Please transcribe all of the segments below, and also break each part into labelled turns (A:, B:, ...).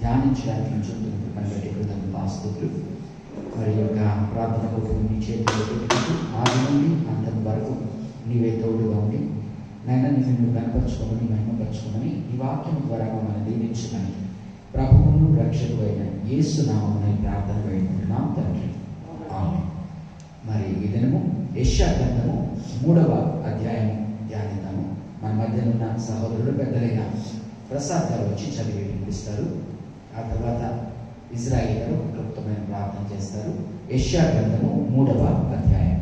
A: ధ్యానించడానికి నుంచి కనిపెట్టి ఆస్తులు మరి యొక్క ప్రార్థన కొరకు నీ చేతిలో పెట్టుకుంటూ ఆది నుండి అంతం వరకు నీవే తోడుగా ఉండి నైనా నిన్ను కనపరచుకోమని మహిమపరచుకోమని ఈ వాక్యం ద్వారా మమ్మల్ని దీవించమని ప్రభువును రక్షకుడైన యేసు నామమున ప్రార్థన వేడుకుంటున్నాం తండ్రి, ఆమేన్. మరి ఈ దినము యెషయా గ్రంథము 3వ అధ్యాయం ధ్యానిద్దాము. మన మధ్య ఉన్న సహోదరుడు పెద్దలైన ప్రసాద్ గారు వచ్చి చదివి వినిపిస్తారు. ఆ తర్వాత ఇజ్రాయిల్ గారు ఒక క్లుప్తమైన ప్రార్థన చేస్తారు. యెషయా గ్రంథము 3వ అధ్యాయం.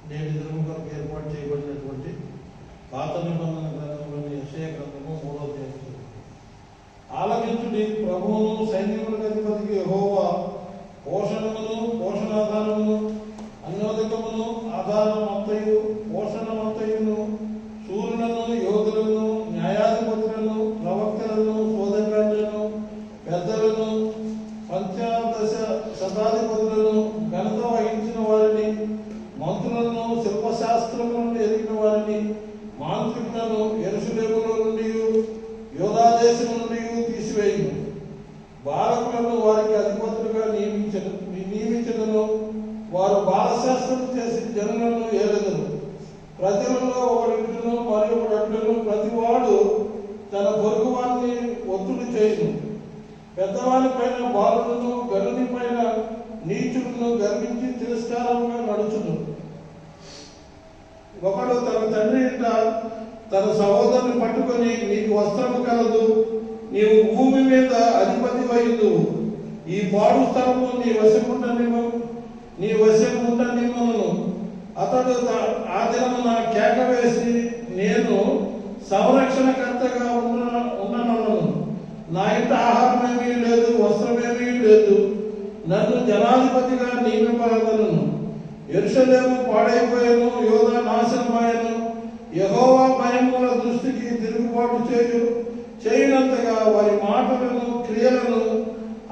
B: నేటి దినము కొరకు ఏర్పాటు చేయబడినటువంటి పాత నిబంధన గ్రంథంలోని యెషయా గ్రంథము 3వ అధ్యాయం. ఆలకించుడి, ప్రభువును సైన్యములకు అధిపతికి యెహోవా పోషణమును పోషణాధారమును అన్యోదకమును ఆధారమంతయు పోషణమంతయును శూరులను యోధులను న్యాయాధిపతులను ప్రవక్తలను శోధకులను పెద్దలను పంచదశ శతాధిపతులను ఘనత వహించిన వారిని మంత్రులను శిల్పశాస్త్రములను ఎరిగిన వారిని మాంత్రికులను యెరూషలేములో నుండి యూదా దేశం నుండి తీసివేయును. బాలకులను వారికి అధిపతులుగా నియమించదను. వారు బాలశాస్త్రం చేసి జనులను ఏలెదరు. ప్రజలలో ఒకరింటిను మరియు ఒకరింటిను ప్రతివాడు తన పొరుగు వారిని ఒత్తిడి చేయును. పెద్దవాని పైన బాలులను గరుని పైన నీచులను గర్వించి తిరస్కారంగా నడుచును. ఒకడు తన తండ్రి ఇంట తన సహోదరుని పట్టుకొని, నీకు వస్త్రము కలదు, నీవు భూమి మీద అధిపతి వహిందు, ఈ పాడు స్థలము నీ వశముండనిమ్మను. అతడు ఆ దినమున కేక వేసి, నేను సంరక్షణకర్తగా ఉండనను, నా ఇంట ఆహారమేమీ లేదు, వస్త్రమేమీ లేదు, నన్ను జనాధిపతిగా నియమింపగలను. యెరూషలేము పాడైపోయాను, యూదా నాశనమాయను. యెహోవా భయముల దృష్టికి తిరుగుబాటు చేయనంతగా వారి మాటలను క్రియలను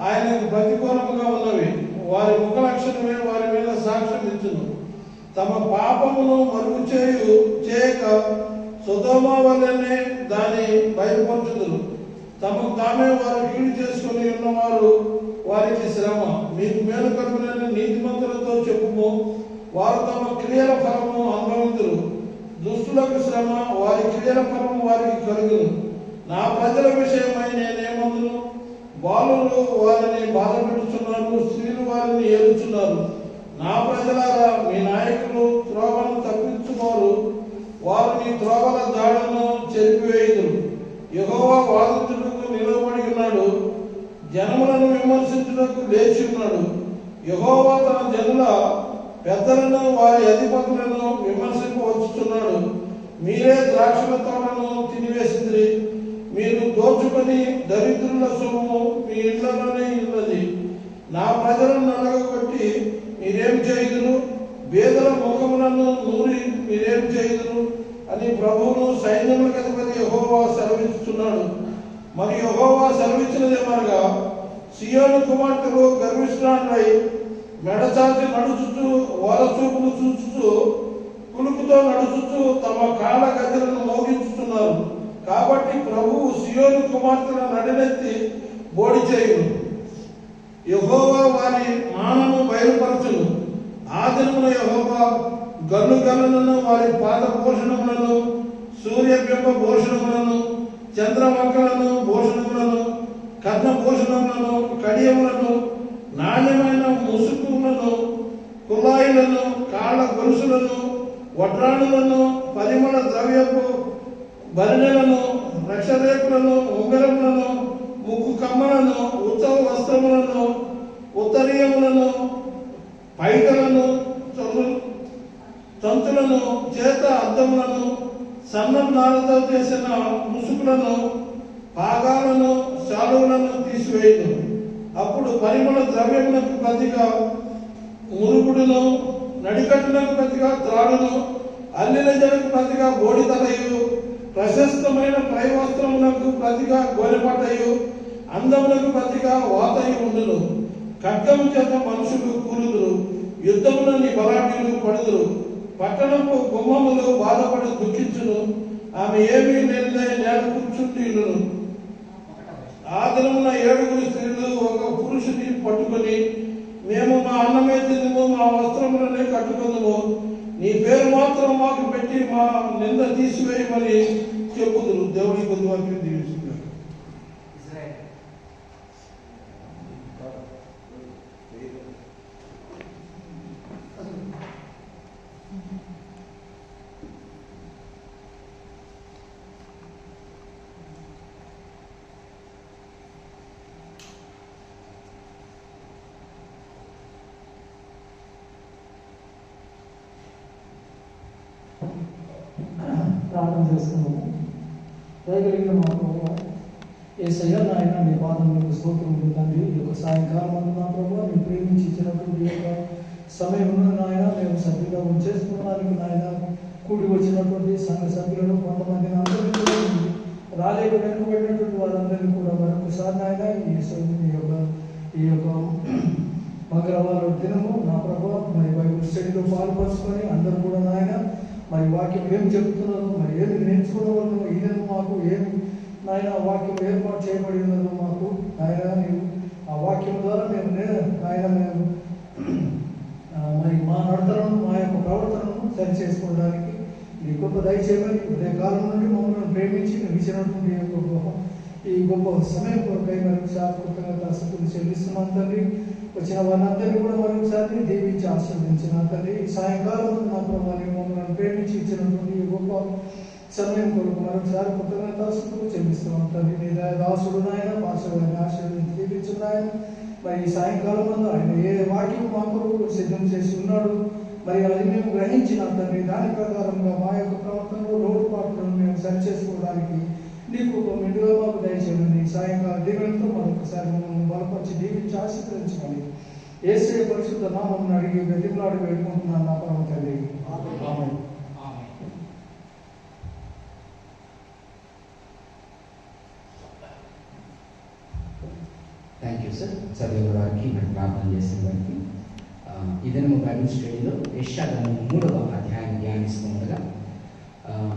B: ఆయనకు ప్రతికూలముగా ఉన్నవి. వారి ముఖ లక్షణమే వారి మీద సాక్ష్యం ఇచ్చును. తమ పాపమును మరుగు చేయక సొదొమ వలెనే దాన్ని బయలుపరచుదురు. తమకు తామే వారు కీడు చేసుకుని ఉన్నవారు వారికి శ్రమ. మీకు మేలు కలుగునని నీతిమంతులతో చెప్పుము, వారు తమ క్రియల ఫలము అనుభవింతురు. దుష్టులకు శ్రమ, వారి క్రియల ఫలము వారికి కలుగును. నా ప్రజల విషయమై నేనేమందును? బాలురు వారిని బాధపెడుతున్నారు, స్త్రీలు వారిని ఏలుచున్నారు. నా ప్రజలారా, మీ నాయకులు త్రోవను తప్పించుకోరు, వారు మీ త్రోవల దాడులను చెరిపివేయుదురు. యెహోవా వాదించుటకు నిలబడి ఉన్నాడు, జనములను విమర్శించుటకు లేచి ఉన్నాడు. యెహోవా తన జనుల పెద్దలను వారి అధిపతులను విమర్శింపవచ్చుచున్నాడు. మీరే ద్రాక్షల తోటను తినివేసింది, మీరు దోచుకొని దరిద్రుల సొమ్ము మీ ఇళ్లలోనే ఉన్నది. నా ప్రజలను నలగొట్టి మీరేం చేయుదురు? పేదల ముఖములను నూరి మీరేం చేయుదురు అని ప్రభువును సైన్యములకు అధిపతి యెహోవా సెలవిస్తున్నాడు. మరి యెహోవా సెలవిచ్చినదేమనగా, సియోను కుమార్తెలు గర్విష్ఠులై మెడచాచి నడుచుచు, ఓరచూపులు చూచుచు, కులుకుతో నడుచుచు తమ కాళ్ళ గద్దెలను మోగించుతున్నారు. కాబట్టి ప్రభువు సియోను కుమార్తెల నడినెత్తి బోడి చేయును. యెహోవా వారి మానను బయలుపరచును. ఆ దినమున యెహోవా గల్లులను వారి పాద భూషణములను, సూర్యబింబ భూషణములను, చంద్రవంకలను భూషణములను, కర్ణభూషణములను, కడియములను, నాణ్యమైన ముసుగులను, కులాయిలను, కాళ్ళ గొలుసులను, వడ్రాణులను, పరిమళ ద్రవ్యపు భరణలను, రక్షరేకులను, ఉంగరములను, ముక్కు కమ్మలను, ఉత్సవ వస్త్రములను, ఉత్తరీయములను, పైటలను, తంతులను, చేత అద్దములను, సన్నం నారతో చేసిన ముసుగులను, పాగాలను, శాలువులను తీసివేయును. అప్పుడు పరిమళ ద్రవ్యములకు ప్రతిగా మురుగుడును, నడికట్టులకు ప్రతిగా త్రాడును, అల్లిన జడకు ప్రతిగా బోడితలయు, ప్రశస్తమైన పైవస్త్రమునకు ప్రతిగా గోనెపట్టయు, అందమునకు ప్రతిగా వాతయు ఉండును. ఖడ్గము చేత మనుషులు కూలుదురు, యుద్ధమున నీ బలాఢ్యులు పడుదురు. పట్టణపు గుమ్మములు బాధపడి దుఃఖించును, ఆమె ఏమీ నేల కూర్చుంటును. ఆ దినమున 7 స్త్రీలు ఒక పురుషుని పట్టుకొని, మేము మా అన్నమే తిందుము, మా వస్త్రములనే కట్టుకుందుము, నీ పేరు మాత్రం మాకు పెట్టి మా నింద తీసివేయమని చెప్పుదురు. దేవుడి కొద్ది వాక్యం దీవిస్తున్నారు.
C: ప్రార్థన చేస్తున్నాము. దయగలిగిన మా ప్రభువా, యేసయ్య నాయన నీ పాదములకు స్తోత్రములు తండ్రి. ఈ యొక్క సాయంకాలం నా ప్రభువా, నీ ప్రేమించి ఇచ్చినటువంటి ఈ యొక్క సమయంలో నాయన మేము సద్వినియోగం చేసుకోవడానికి నాయన కూడి వచ్చినటువంటి సంఘ సభ్యులను కొంతమందిని అందరినీ రాలేక వెనుకబడినటువంటి వారందరినీ కూడా మరొకసారి నాయన ఈ యొక్క మంగళవారం దినము నా ప్రభువా మరి బైబిల్ స్టడీలో పాల్పంచుకొని అందరూ కూడా నాయన మరి వాక్యం ఏం చెప్తున్నారో, మరి ఏమి నేర్చుకోవడం ఈయన మాకు ఏమి నాయన వాక్యం ఏర్పాటు చేయబడి ఉన్నదో మాకు నాయన నీవు ఆ వాక్యం ద్వారా మేము నాయన మేము మరి మా నడతలను మా యొక్క ప్రవర్తనను సరి చేసుకోవడానికి నీ గొప్ప దయచేయమని ఉదయకాలం నుండి మమ్మల్ని ప్రేమించి నువ్వు ఇచ్చినటువంటి ఈ గొప్ప సమయం కొరకై మరొకసారి కృతజ్ఞతాస్తుతులు చెల్లిస్తున్నాం తండ్రి. వచ్చిన వారందరినీ కూడా మరొకసారి దీవించి ఆశీర్వదించిన తండ్రి. సాయంకాలం నా ప్రభావాన్ని మమ్మల్ని ప్రేమించి ఇచ్చినటువంటి ఈ గొప్ప సమయం కొరకు మరొకసారి కృతజ్ఞతాస్తుతులు చెల్లిస్తున్నాం తండ్రి. నీ దాసుడు నాయన పాస్టర్ ఆశీర్వదించి దీవించున్నాయన. మరి ఈ సాయంకాలం ఆయన ఏ వాక్యం మా కొరకు సిద్ధం చేసి ఉన్నాడు, మరి అది మేము గ్రహించిన తండ్రి దాని ప్రకారంగా మా యొక్క ప్రవర్తనలో లోటుపాట్లను మేము సరిచేసుకోవడానికి నీ కృప మెండుగా మాకు దయచేయండి. సాయంకాలం దీవెనతో మరొకసారి మమ్మల్ని బలపరిచి దీవించి ఆశీర్వదించమని యేసయ్య పరిశుద్ధ నామమున అడిగి బ్రతిమలాడి వేడుకుంటున్నాను నా పరమ తండ్రి. ఆమేన్.
A: Thank you sir. చదివిన వారికి మరి ప్రార్థన చేసిన వారికి ఇదనము బైబిల్ స్టడీలో యెషయా గ్రంథం 3వ అధ్యాయం ధ్యానిస్తూ ఉండగా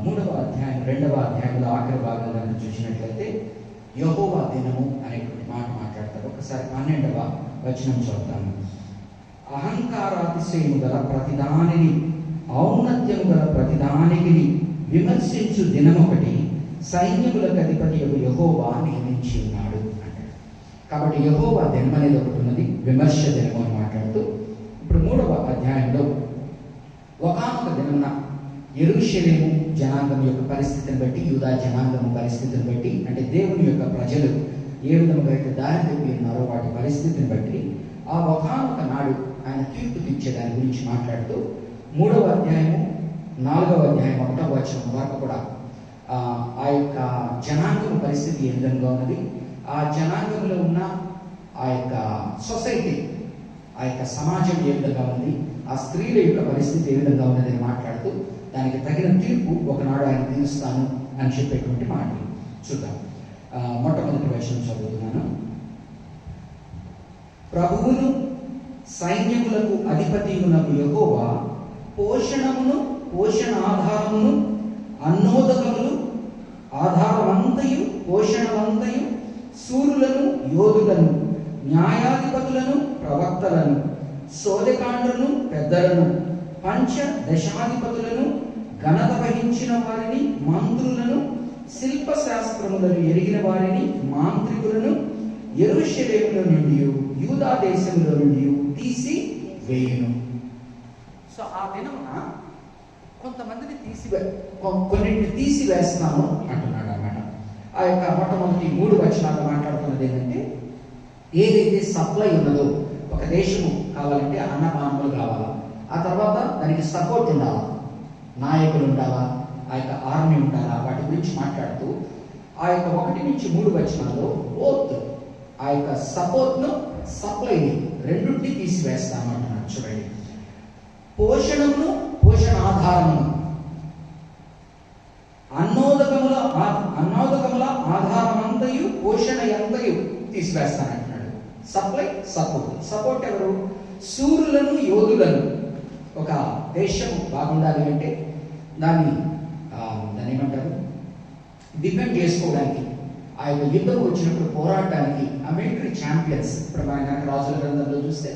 A: 3వ అధ్యాయం 2వ అధ్యాయంలో ఆఖరి భాగంలో చూసినట్లయితే యెహోవా దినము అనేటువంటి మాట మాట్లాడతారు. ఒకసారి 12వ వచనం చూద్దాము. అహంకారాతిశయము గల ప్రతిదానిని, ఔన్నత్యము గల ప్రతిదానికి విమర్శించు దినమొకటి సైన్యములకు అధిపతి యెహోవా నియమించి ఉన్నాడు అంటాడు. కాబట్టి యెహోవా దినం అనేది ఒకటి ఉన్నది, విమర్శ దినము అని మాట్లాడుతూ ఇప్పుడు 3వ అధ్యాయంలో ఒకానొక దినమున యెరూషలేము జనాంగం యొక్క పరిస్థితిని బట్టి, యూదా జనాంగం పరిస్థితిని బట్టి, అంటే దేవుని యొక్క ప్రజలు ఏ విధంగా అయితే దారి తప్పి ఉన్నారో వాటి పరిస్థితిని బట్టి ఆ ఒకానొక నాడు ఆయన తీర్పు తీర్చే దాని గురించి మాట్లాడుతూ 3వ అధ్యాయము 4వ అధ్యాయం 1వ వచనం వరకు కూడా ఆ యొక్క జనాంగం పరిస్థితి ఏ విధంగా ఉన్నది, ఆ జనాంగంలో ఉన్న ఆ యొక్క సొసైటీ, ఆ యొక్క సమాజం ఏ విధంగా ఉంది, ఆ స్త్రీల యొక్క పరిస్థితి ఏ విధంగా ఉన్నదని మాట్లాడుతూ దానికి తగిన తీర్పు ఒకనాడు ఆయన తీరుస్తాను అని చెప్పేటువంటి మాటలు చూద్దాం. మొట్టమొదటి వచనం చదువుతున్నాను. ప్రభువును సైన్యములకు అధిపతియునకు యెహోవా పోషణమును, పోషణాధారమును, అన్నోదకములు, ఆధారమంతయు, పోషణమంతయు, సూరులను, యోధులను, న్యాయాధిపతులను, ప్రవక్తలను, సోదకాండ్రులను, పెద్దలను, పంచ దశాధిపతులను, ఘనత వహించిన వారిని, మంత్రులను, శిల్పశాస్త్రములను ఎరిగిన వారిని, మాంత్రికులను యెరూషలేములో నుండి, యూదా దేశంలో నుండి తీసి వేయును. సో ఆ దినమున కొంతమందిని కొన్నింటిని తీసివేస్తున్నాను అంటున్నాడు అన్నమాట. ఆ యొక్క మొట్టమొదటి 3 వచనాలు మాట్లాడుతున్నది ఏంటంటే, ఏదైతే సప్లై ఉన్నదో, ఒక దేశము కావాలంటే అన్నపానములు కావాలా, ఆ తర్వాత దానికి సపోర్ట్ ఉండాలా, నాయకులు ఉండాలా, ఆ యొక్క ఆర్మీ ఉండాలా, వాటి గురించి మాట్లాడుతూ ఆ యొక్క 1 నుంచి 3 వచనాల్లో బోత్ ఆ యొక్క సపోర్ట్ను, సప్లైని రెండుంటి తీసివేస్తాను అంటున్నాడు. చూడండి, పోషణమును, పోషణ ఆధారమును అన్నోదకముల ఆధారమంతయు పోషణ ఎంతయు తీసివేస్తానంటున్నాడు. Supply, support. సపోర్ట్ ఎవరు? శూరులను, యోధులను. ఒక దేశం బాగుండాలి అంటే దాన్ని ఏమంటారు, డిపెండ్ చేసుకోవడానికి, ఆ యొక్క యుద్ధం వచ్చినప్పుడు పోరాటానికి ఆ మిలిటరీ ఛాంపియన్స్. ఇప్పుడు మనం కనుక రాజుల గ్రంథంలో చూస్తే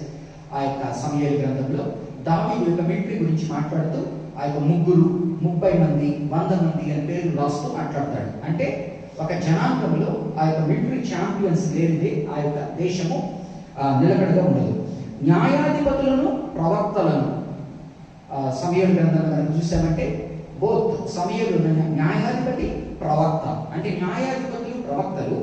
A: ఆ యొక్క సమూయేలు గ్రంథంలో దావీదు యొక్క మిలిటరీ గురించి మాట్లాడుతూ ఆ యొక్క 30 మంది 100 మంది అనే పేర్లు రాస్తూ మాట్లాడతాడు. అంటే ఒక జనాంగంలో ఆ యొక్క మిలిటరీ ఛాంపియన్స్ లేనిదే ఆ యొక్క దేశము నిలకడగా ఉండదు. న్యాయాధిపతులను, ప్రవక్తలను సమూయేలు గ్రంథంలో మనం చూసామంటే బోత్ సమూయేలు న్యాయాధిపతి, ప్రవక్త. అంటే న్యాయాధిపతులు, ప్రవక్తలు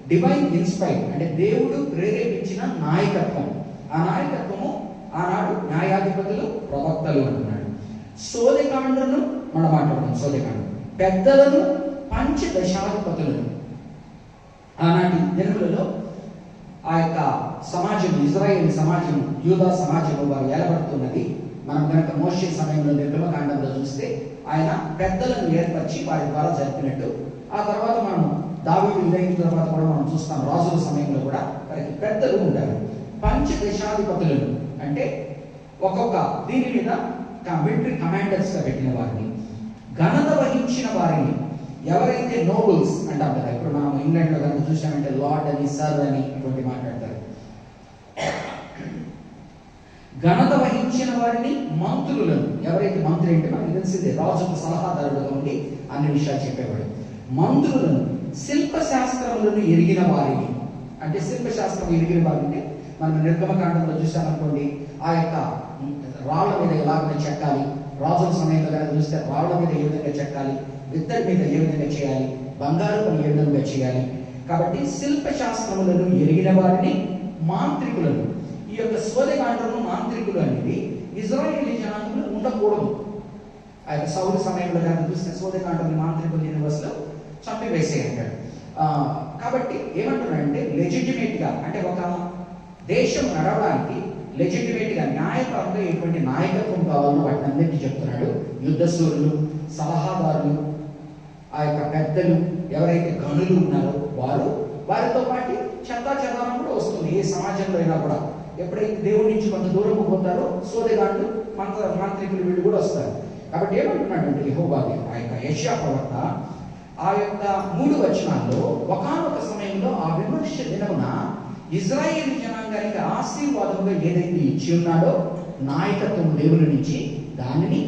A: డివైన్ ఇన్స్పైర్, అంటే దేవుడు ప్రేరేపించిన నాయకత్వం. ఆ నాయకత్వము ఆనాడు న్యాయాధిపతులు, ప్రవక్తలు అంటున్నాడు. సోదెకాండను మనం మాట్లాడతాం. సోదెకాండం పెద్దలను, పంచదశాధిపతులను. ఆనాటి దినములలో ఆ యొక్క సమాజం, ఇజ్రాయేల్ సమాజం, యూదా సమాజం వారు ఏలబడుతున్నది. మనం కనుక మోషే సమయంలో నిర్గమకాండంలో చూస్తే ఆయన పెద్దలను ఏర్పరిచి వారి ద్వారా జరిపినట్టు, ఆ తర్వాత మనం దావీదు ఇదైన తర్వాత కూడా మనం చూస్తాం రాజుల సమయంలో కూడా వారికి పెద్దలు ఉంటారు. పంచదశాధిపతులను అంటే ఒక్కొక్క దీని మీద మిలిటరీ కమాండర్స్ గా పెట్టిన వారిని, ఘనత వహించిన వారిని, ఎవరైతే నోబుల్స్ అంటాం కదా, ఇప్పుడు మనం ఇంగ్లాండ్ లో కనుక చూసామంటే లార్డ్ అని, సర్ అని ఇటువంటి మాట్లాడతారు. ఘనత వహించిన వారిని, మంత్రులను. ఎవరైతే మంత్రి అంటే మనకు తెలిసిందే రాజుకు సలహాదారుడుగా ఉండి అన్ని విషయాలు చెప్పేవాడు. మంత్రులను, శిల్పశాస్త్రములను ఎరిగిన వారిని. అంటే శిల్పశాస్త్రం ఎరిగిన వారంటే మనం నిర్గమకాండంలో చూసామనుకోండి, ఆ యొక్క రాళ్ల మీద ఎలాగైనా చెక్కాలి, రాజుల సమయంలో కనుక చూస్తే రాళ్ల మీద ఏ విధంగా చెక్కాలి, విత్తడి మీద ఏ విధంగా చేయాలి, బంగారు పని ఏ విధంగా చేయాలి. కాబట్టి శిల్పశాస్త్రములను ఎరిగిన వారిని, మాంత్రికులను. ఈ యొక్క సోదెకాండము, మాంత్రికులు అనేది ఇజ్రాయేలీ జనాంగంలో ఉండకూడదు. ఆ యొక్క సౌలు సమయంలో కనుక చూస్తే సోదెకాండము, మాంత్రికులు యూనివర్స్లో చంపివేసే అంటాడు. కాబట్టి ఏమంటున్నాడంటే లెజిటిమేట్ గా, అంటే ఒక దేశం నడవడానికి లెజిటిమేట్ గా న్యాయపరంగా ఎటువంటి నాయకత్వం కావాలో వాటిని అన్నింటినీ చెప్తున్నాడు. యుద్ధశూరులు, సలహాదారులు, ఆ యొక్క పెద్దలు, ఎవరైతే గనులు ఉన్నారో వారు, వారితో పాటు చెత్తా చెదారం కూడా వస్తుంది. ఏ సమాజంలో అయినా కూడా ఎప్పుడైతే దేవుడి నుంచి కొంత దూరం పోతారో సోదెగాళ్ళు, మాంత్రికులు వీళ్ళు కూడా వస్తారు. కాబట్టి ఏమంటున్నాడంటే యెహోవా ఆ యొక్క యెషయా ప్రవక్త ఆ యొక్క 3 వచనాల్లో ఒకానొక సమయంలో ఆ విమర్శ దినమున ఇజ్రాయేల్ జనాంగానికి ఆశీర్వాదముగా ఏదైతే ఇచ్చి ఉన్నాడో నాయకత్వం దేవుని నుంచి, దానిని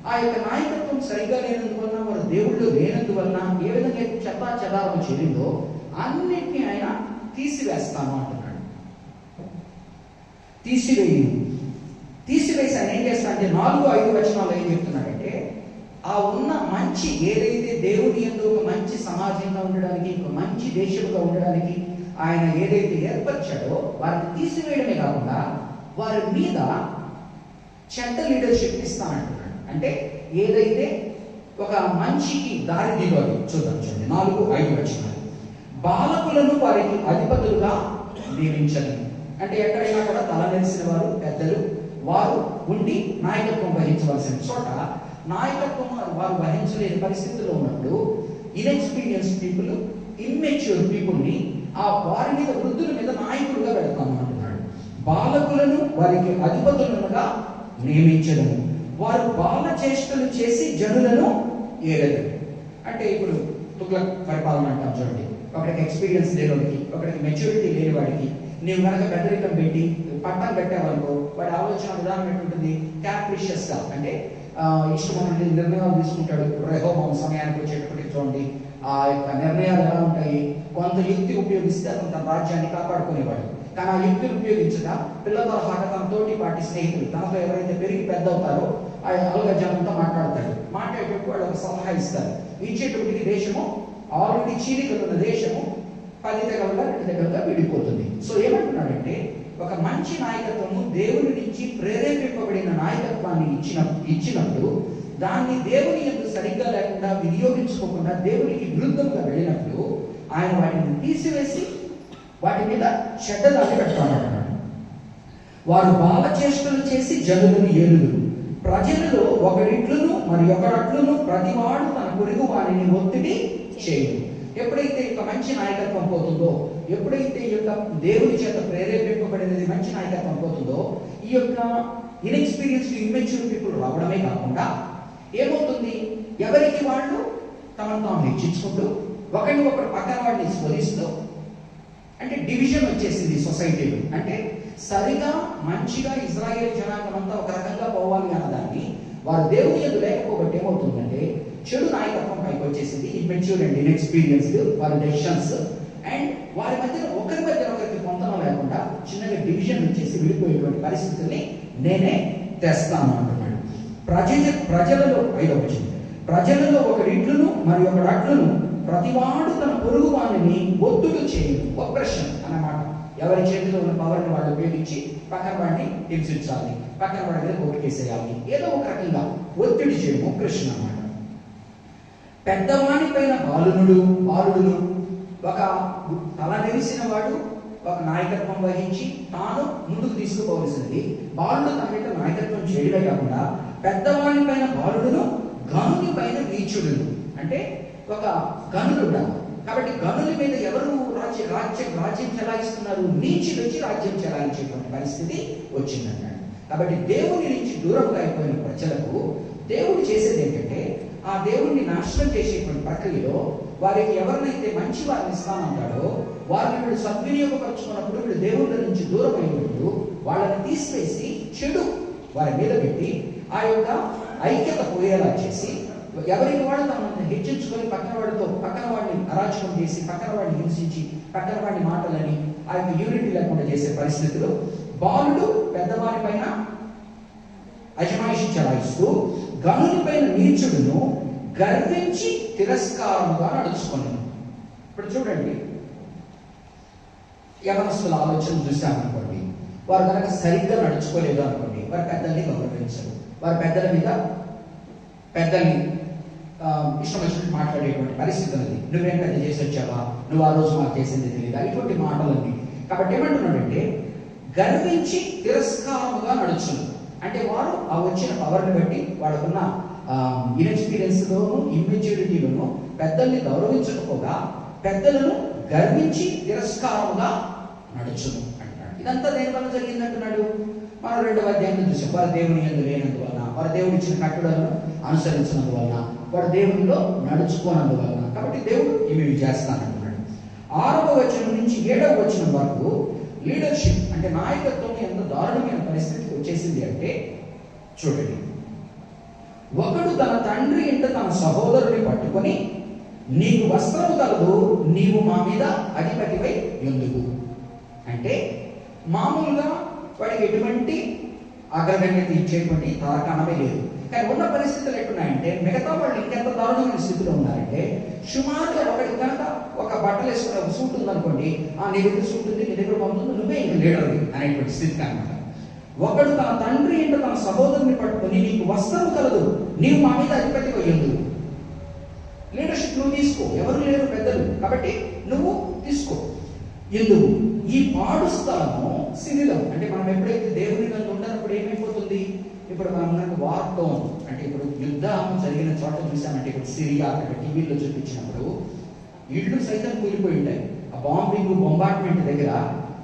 A: ఆ యొక్క నాయకత్వం సరిగ్గా లేనందువలన, వారు దేవుళ్ళు లేనందువలన ఏ విధంగా చెత్తా చెదారము చేరిందో అన్నిటినీ ఆయన తీసివేస్తాను అంటున్నాడు. తీసివేసి ఆయన ఏం చేస్తా అంటే 4-5 వచనాలు ఏం చెప్తున్నాడంటే, ఆ ఉన్న మంచి ఏదైతే దేవుని యందు ఒక మంచి సమాజంగా ఉండడానికి, ఒక మంచి దేశంగా ఉండడానికి ఆయన ఏదైతే ఏర్పరిచాడో వారిని తీసివేయడమే కాకుండా వారి మీద చెడ్డ లీడర్షిప్ ఇస్తానంటున్నాడు. అంటే ఏదైతే ఒక మంచికి దారి దిగాలి. చూడండి 4-5 వచనాలు. బాలకులను వారికి అధిపతులుగా నియమించను. అంటే ఎక్కడైనా కూడా తల నెలిసిన వారు, పెద్దలు వారు ఉండి నాయకత్వం వహించవలసిన చోట నాయకత్వం వారు వహించలేని పరిస్థితిలో ఉన్నప్పుడు ఇన్ఎక్స్పీరియన్స్ పీపుల్, ఇమ్మెచ్యూర్ పీపుల్ని ఆ వారి మీద, వృద్ధుల మీద నాయకులుగా పెడతాను అంటున్నాడు. బాలకులను వారికి అధిపతులుగా నియమించడము, వారు బాల చేష్టలు చేసి జనులను ఏలెదరు. అంటే ఇప్పుడు తుగ్లక్ పరిపాలన అంటాం చూడండి. ఒకరికి ఎక్స్పీరియన్స్ లేనివాడికి, ఒకరికి మెచ్యూరిటీ లేని వాడికి నీవు కనుక పెద్దరికం పెట్టి పట్టం పెట్టావనుకో, వాడి ఆలోచన విధానం ఏంటుంటుంది, క్యాప్రిషియస్ గా, అంటే ఇష్టమైన నిర్ణయాలు తీసుకుంటాడు. రెహోబోము సమయానికి వచ్చేటప్పటికి చూడండి ఆ యొక్క నిర్ణయాలు ఎలా ఉంటాయి, కొంత యుక్తి ఉపయోగిస్తే అతను తన రాజ్యాన్ని కాపాడుకునేవాడు. కానీ ఆ యుక్తిని ఉపయోగించగా పిల్లలతో తన తోటి పాటి స్నేహితులు, తనతో ఎవరైతే పెరిగి పెద్ద అవుతారో ఆ అలుగ జనంతో మాట్లాడతాడు. మాట్లాడేటప్పుడు వాళ్ళు ఒక సలహా ఇస్తారు. ఇచ్చేటప్పటికి దేశము ఆల్రెడీ చీలికలున్న దేశము 10 తెగలుగా 2 తెగలుగా విడిపోతుంది. సో ఏమంటున్నాడంటే ఒక మంచి నాయకత్వము దేవుని నుంచి ప్రేరేపింపబడిన నాయకత్వాన్ని ఇచ్చినప్పుడు దాన్ని దేవుని యందు సరిగ్గా లేకుండా వినియోగించుకోకుండా దేవునికి విరుద్ధంగా వెళ్ళినప్పుడు ఆయన వాటిని తీసివేసి వాటి మీద చెడ్డదాన్ని పెడతానంటున్నాడు. వారు బాల చేష్టలు చేసి జనులను ఏలుదురు, ప్రజలలో ఒకరిట్లును మరి ఒకరట్లును ప్రతివాడు తన పొరుగు వారిని ఒత్తిడి చేయదు. ఎప్పుడైతే ఈ మంచి నాయకత్వం పోతుందో, ఎప్పుడైతే ఈ యొక్క దేవుని చేత ప్రేరేపింపబడినది మంచి నాయకత్వం పోతుందో, ఈ యొక్క ఇన్ఎక్స్పీరియన్స్డ్ ఇమ్మెచ్యూర్ పీపుల్ రావడమే కాకుండా ఏమవుతుంది, ఎవరికి వాళ్ళు తమను తాము హెచ్చించుకుంటూ ఒకరిని ఒకరు పక్కన వాడిని స్మరిస్తూ, అంటే డివిజన్ వచ్చేసింది సొసైటీలో. అంటే సరిగా మంచిగా ఇజ్రాయేల్ జనాంగం అంతా ఒక రకంగా పోవాలి అన్నదాన్ని వారు దేవుని యందు లేకపోబట్టి ఏమవుతుందంటే చెడు నాయకత్వం పైకి వచ్చేసింది. ఇమ్మెచ్యూర్ అండ్ ఇన్ఎక్స్పీరియన్స్డ్ వారి డెసిషన్స్, అండ్ వారి మధ్యన ఒకరికి పొందడం లేకుండా చిన్నగా డివిజన్ వచ్చేసి విడిపోయేటువంటి పరిస్థితుల్ని నేనే తెస్తాను అంటున్నాడు. ప్రజలలో 5వ వచనం, ప్రజలలో ఒకరిట్లును మరి ఒకరట్లును ప్రతివాడు తన పొరుగు వారిని ఒత్తుడు చేయదు. ఒప్రెషన్ అన్నమాట. ఎవరి చేతిలో ఉన్న పవర్ని వాళ్ళు ఉపయోగించి పక్కన వాడిని హింసించాలి, పక్కన వాడి మీద ఓటుకేసేయాలి, ఏదో ఒక రకంగా ఒత్తిడి చేయడం ఒప్రెషన్ అన్నమాట. పెద్దవాని పైన బాలుడును ఒక తల నెరిసిన వాడు ఒక నాయకత్వం వహించి తాను ముందుకు తీసుకుపోవలసినది. బాలుడు తన మీద నాయకత్వం చేయడమే కాకుండా పెద్దవాని పైన బాలుడును గనుని పైన నీచుడును. అంటే ఒక గనులు ఉండాలి. కాబట్టి గనుల మీద ఎవరు రాజ్యం చెలాయిస్తున్నారు? నీచులు వచ్చి రాజ్యం చెలాయించేటువంటి పరిస్థితి వచ్చిందన్నాడు. కాబట్టి దేవుని నుంచి దూరంగా అయిపోయిన ప్రజలకు దేవుడు చేసేది ఏంటంటే ఆ దేవుణ్ణి నాశనం చేసేటువంటి ప్రక్రియలో వారికి ఎవరినైతే మంచి వారిని ఇస్తానంటాడో వారిని వీళ్ళు సద్వినియోగపరుచుకున్నప్పుడు వీళ్ళు దేవుళ్ళ నుంచి దూరం అయినప్పుడు వాళ్ళని తీసివేసి చెడు వారి మీద పెట్టి ఆ యొక్క ఐక్యత పోయేలా చేసి ఎవరికి వాళ్ళు తమను హెచ్చించుకొని పక్కన వాడిని అరాచకం చేసి పక్కన వాడిని హింసించి పక్కన వాడిని మాటలని ఆ యొక్క యూనిటీ లేకుండా చేసే పరిస్థితులు బాలుడు పెద్దవారి పైన అజమాయిషి చలాయిస్తూ గనుని పైన నీచుడును గర్వించి తిరస్కారముగా నడుచుకున్నాను. ఇప్పుడు చూడండి, యవనస్తుల ఆలోచన చూసామనుకోండి, వారు కనుక సరిగ్గా నడుచుకోలేదు అనుకోండి, వారి పెద్దల్ని గౌరవించరు, వారి పెద్దల్ని ఇష్టం వచ్చినట్టు మాట్లాడేటువంటి పరిస్థితి ఉంది. నువ్వేం పెద్ద చేసి వచ్చావా, నువ్వు ఆ రోజు మాకు చేసింది తెలియదా, ఇటువంటి మాటలన్నీ. కాబట్టి ఏమంటున్నాడంటే గర్వించి తిరస్కారముగా నడుచును. అంటే వారు ఆ వచ్చిన పవర్ని బట్టి వాళ్ళకున్న ఇన్ఎక్స్పీరియన్స్లోను ఇమ్మెచ్యూరిటీలోను పెద్దల్ని గౌరవించకపోగా పెద్దలను గర్వించి తిరస్కారముగా నడుచును అంటున్నాడు. ఇదంతా దేని వల్ల జరిగింది అంటున్నాడు. మనం 2వ అధ్యాయంలో చూసాం. వారు దేవుని యందు లేనందువలన, వారు దేవుడు ఇచ్చిన కట్టుదలను అనుసరించినందువలన, వారు దేవునిలో నడుచుకోనందువలన. కాబట్టి దేవుడు ఇవి చేస్తానంటున్నాడు. 6వ వచనం నుంచి 7వ వచనం వరకు లీడర్షిప్ అంటే నాయకత్వం ఎంత దారుణమైన పరిస్థితికి వచ్చేసింది అంటే చూడండి, ఒకడు తన తండ్రి ఇంట తన సహోదరుని పట్టుకొని నీకు వస్త్రము కలదు, నీవు మా మీద అధిపతివై ఎందుకు. అంటే మామూలుగా వాడికి ఎటువంటి అగ్రగణ్యత ఇచ్చేటువంటి తారకాణమే లేదు. కానీ ఉన్న పరిస్థితులు ఎట్టున్నాయంటే మిగతా వాళ్ళు ఇంకెంత దారుణమైన స్థితిలో ఉన్నారంటే సుమారుగా ఒకటి కనుక ఒక బట్టలు వేసుకున్న ఒక సూట్ ఉందనుకోండి, నీ దగ్గర సూట్ ఉంది, నీ దగ్గర పంపుతుంది, నువ్వే ఇంక లీడర్వి అనేటువంటి స్థితి అనమాట. ఒకడు తన తండ్రి ఇంట తన సహోదరుని పట్టుకొని నీకు వస్త్రము కలదు, నీవు మా మీద అధిపతి అయ్యిందు. లీడర్షిప్ నువ్వు తీసుకో, ఎవరు లేరు పెద్దలు కాబట్టి నువ్వు తీసుకో. ఎందుకు ఈ పాడు స్థలము శిథిలం అంటే మనం ఎప్పుడైతే దేవుని నందు ఉండనప్పుడు ఏమైపోతుంది, ఇప్పుడు మనం ఉన్నట్టు వార్ టోన్ అంటే ఇప్పుడు యుద్ధం జరిగిన చోట చూసామంటే ఇప్పుడు సిరియా అక్కడ టీవీలో చూపించినప్పుడు ఇళ్ళు సైతం కూలిపోయి ఉంటాయి. ఆ బాంబింగ్ బొంబార్డ్మెంట్ దగ్గర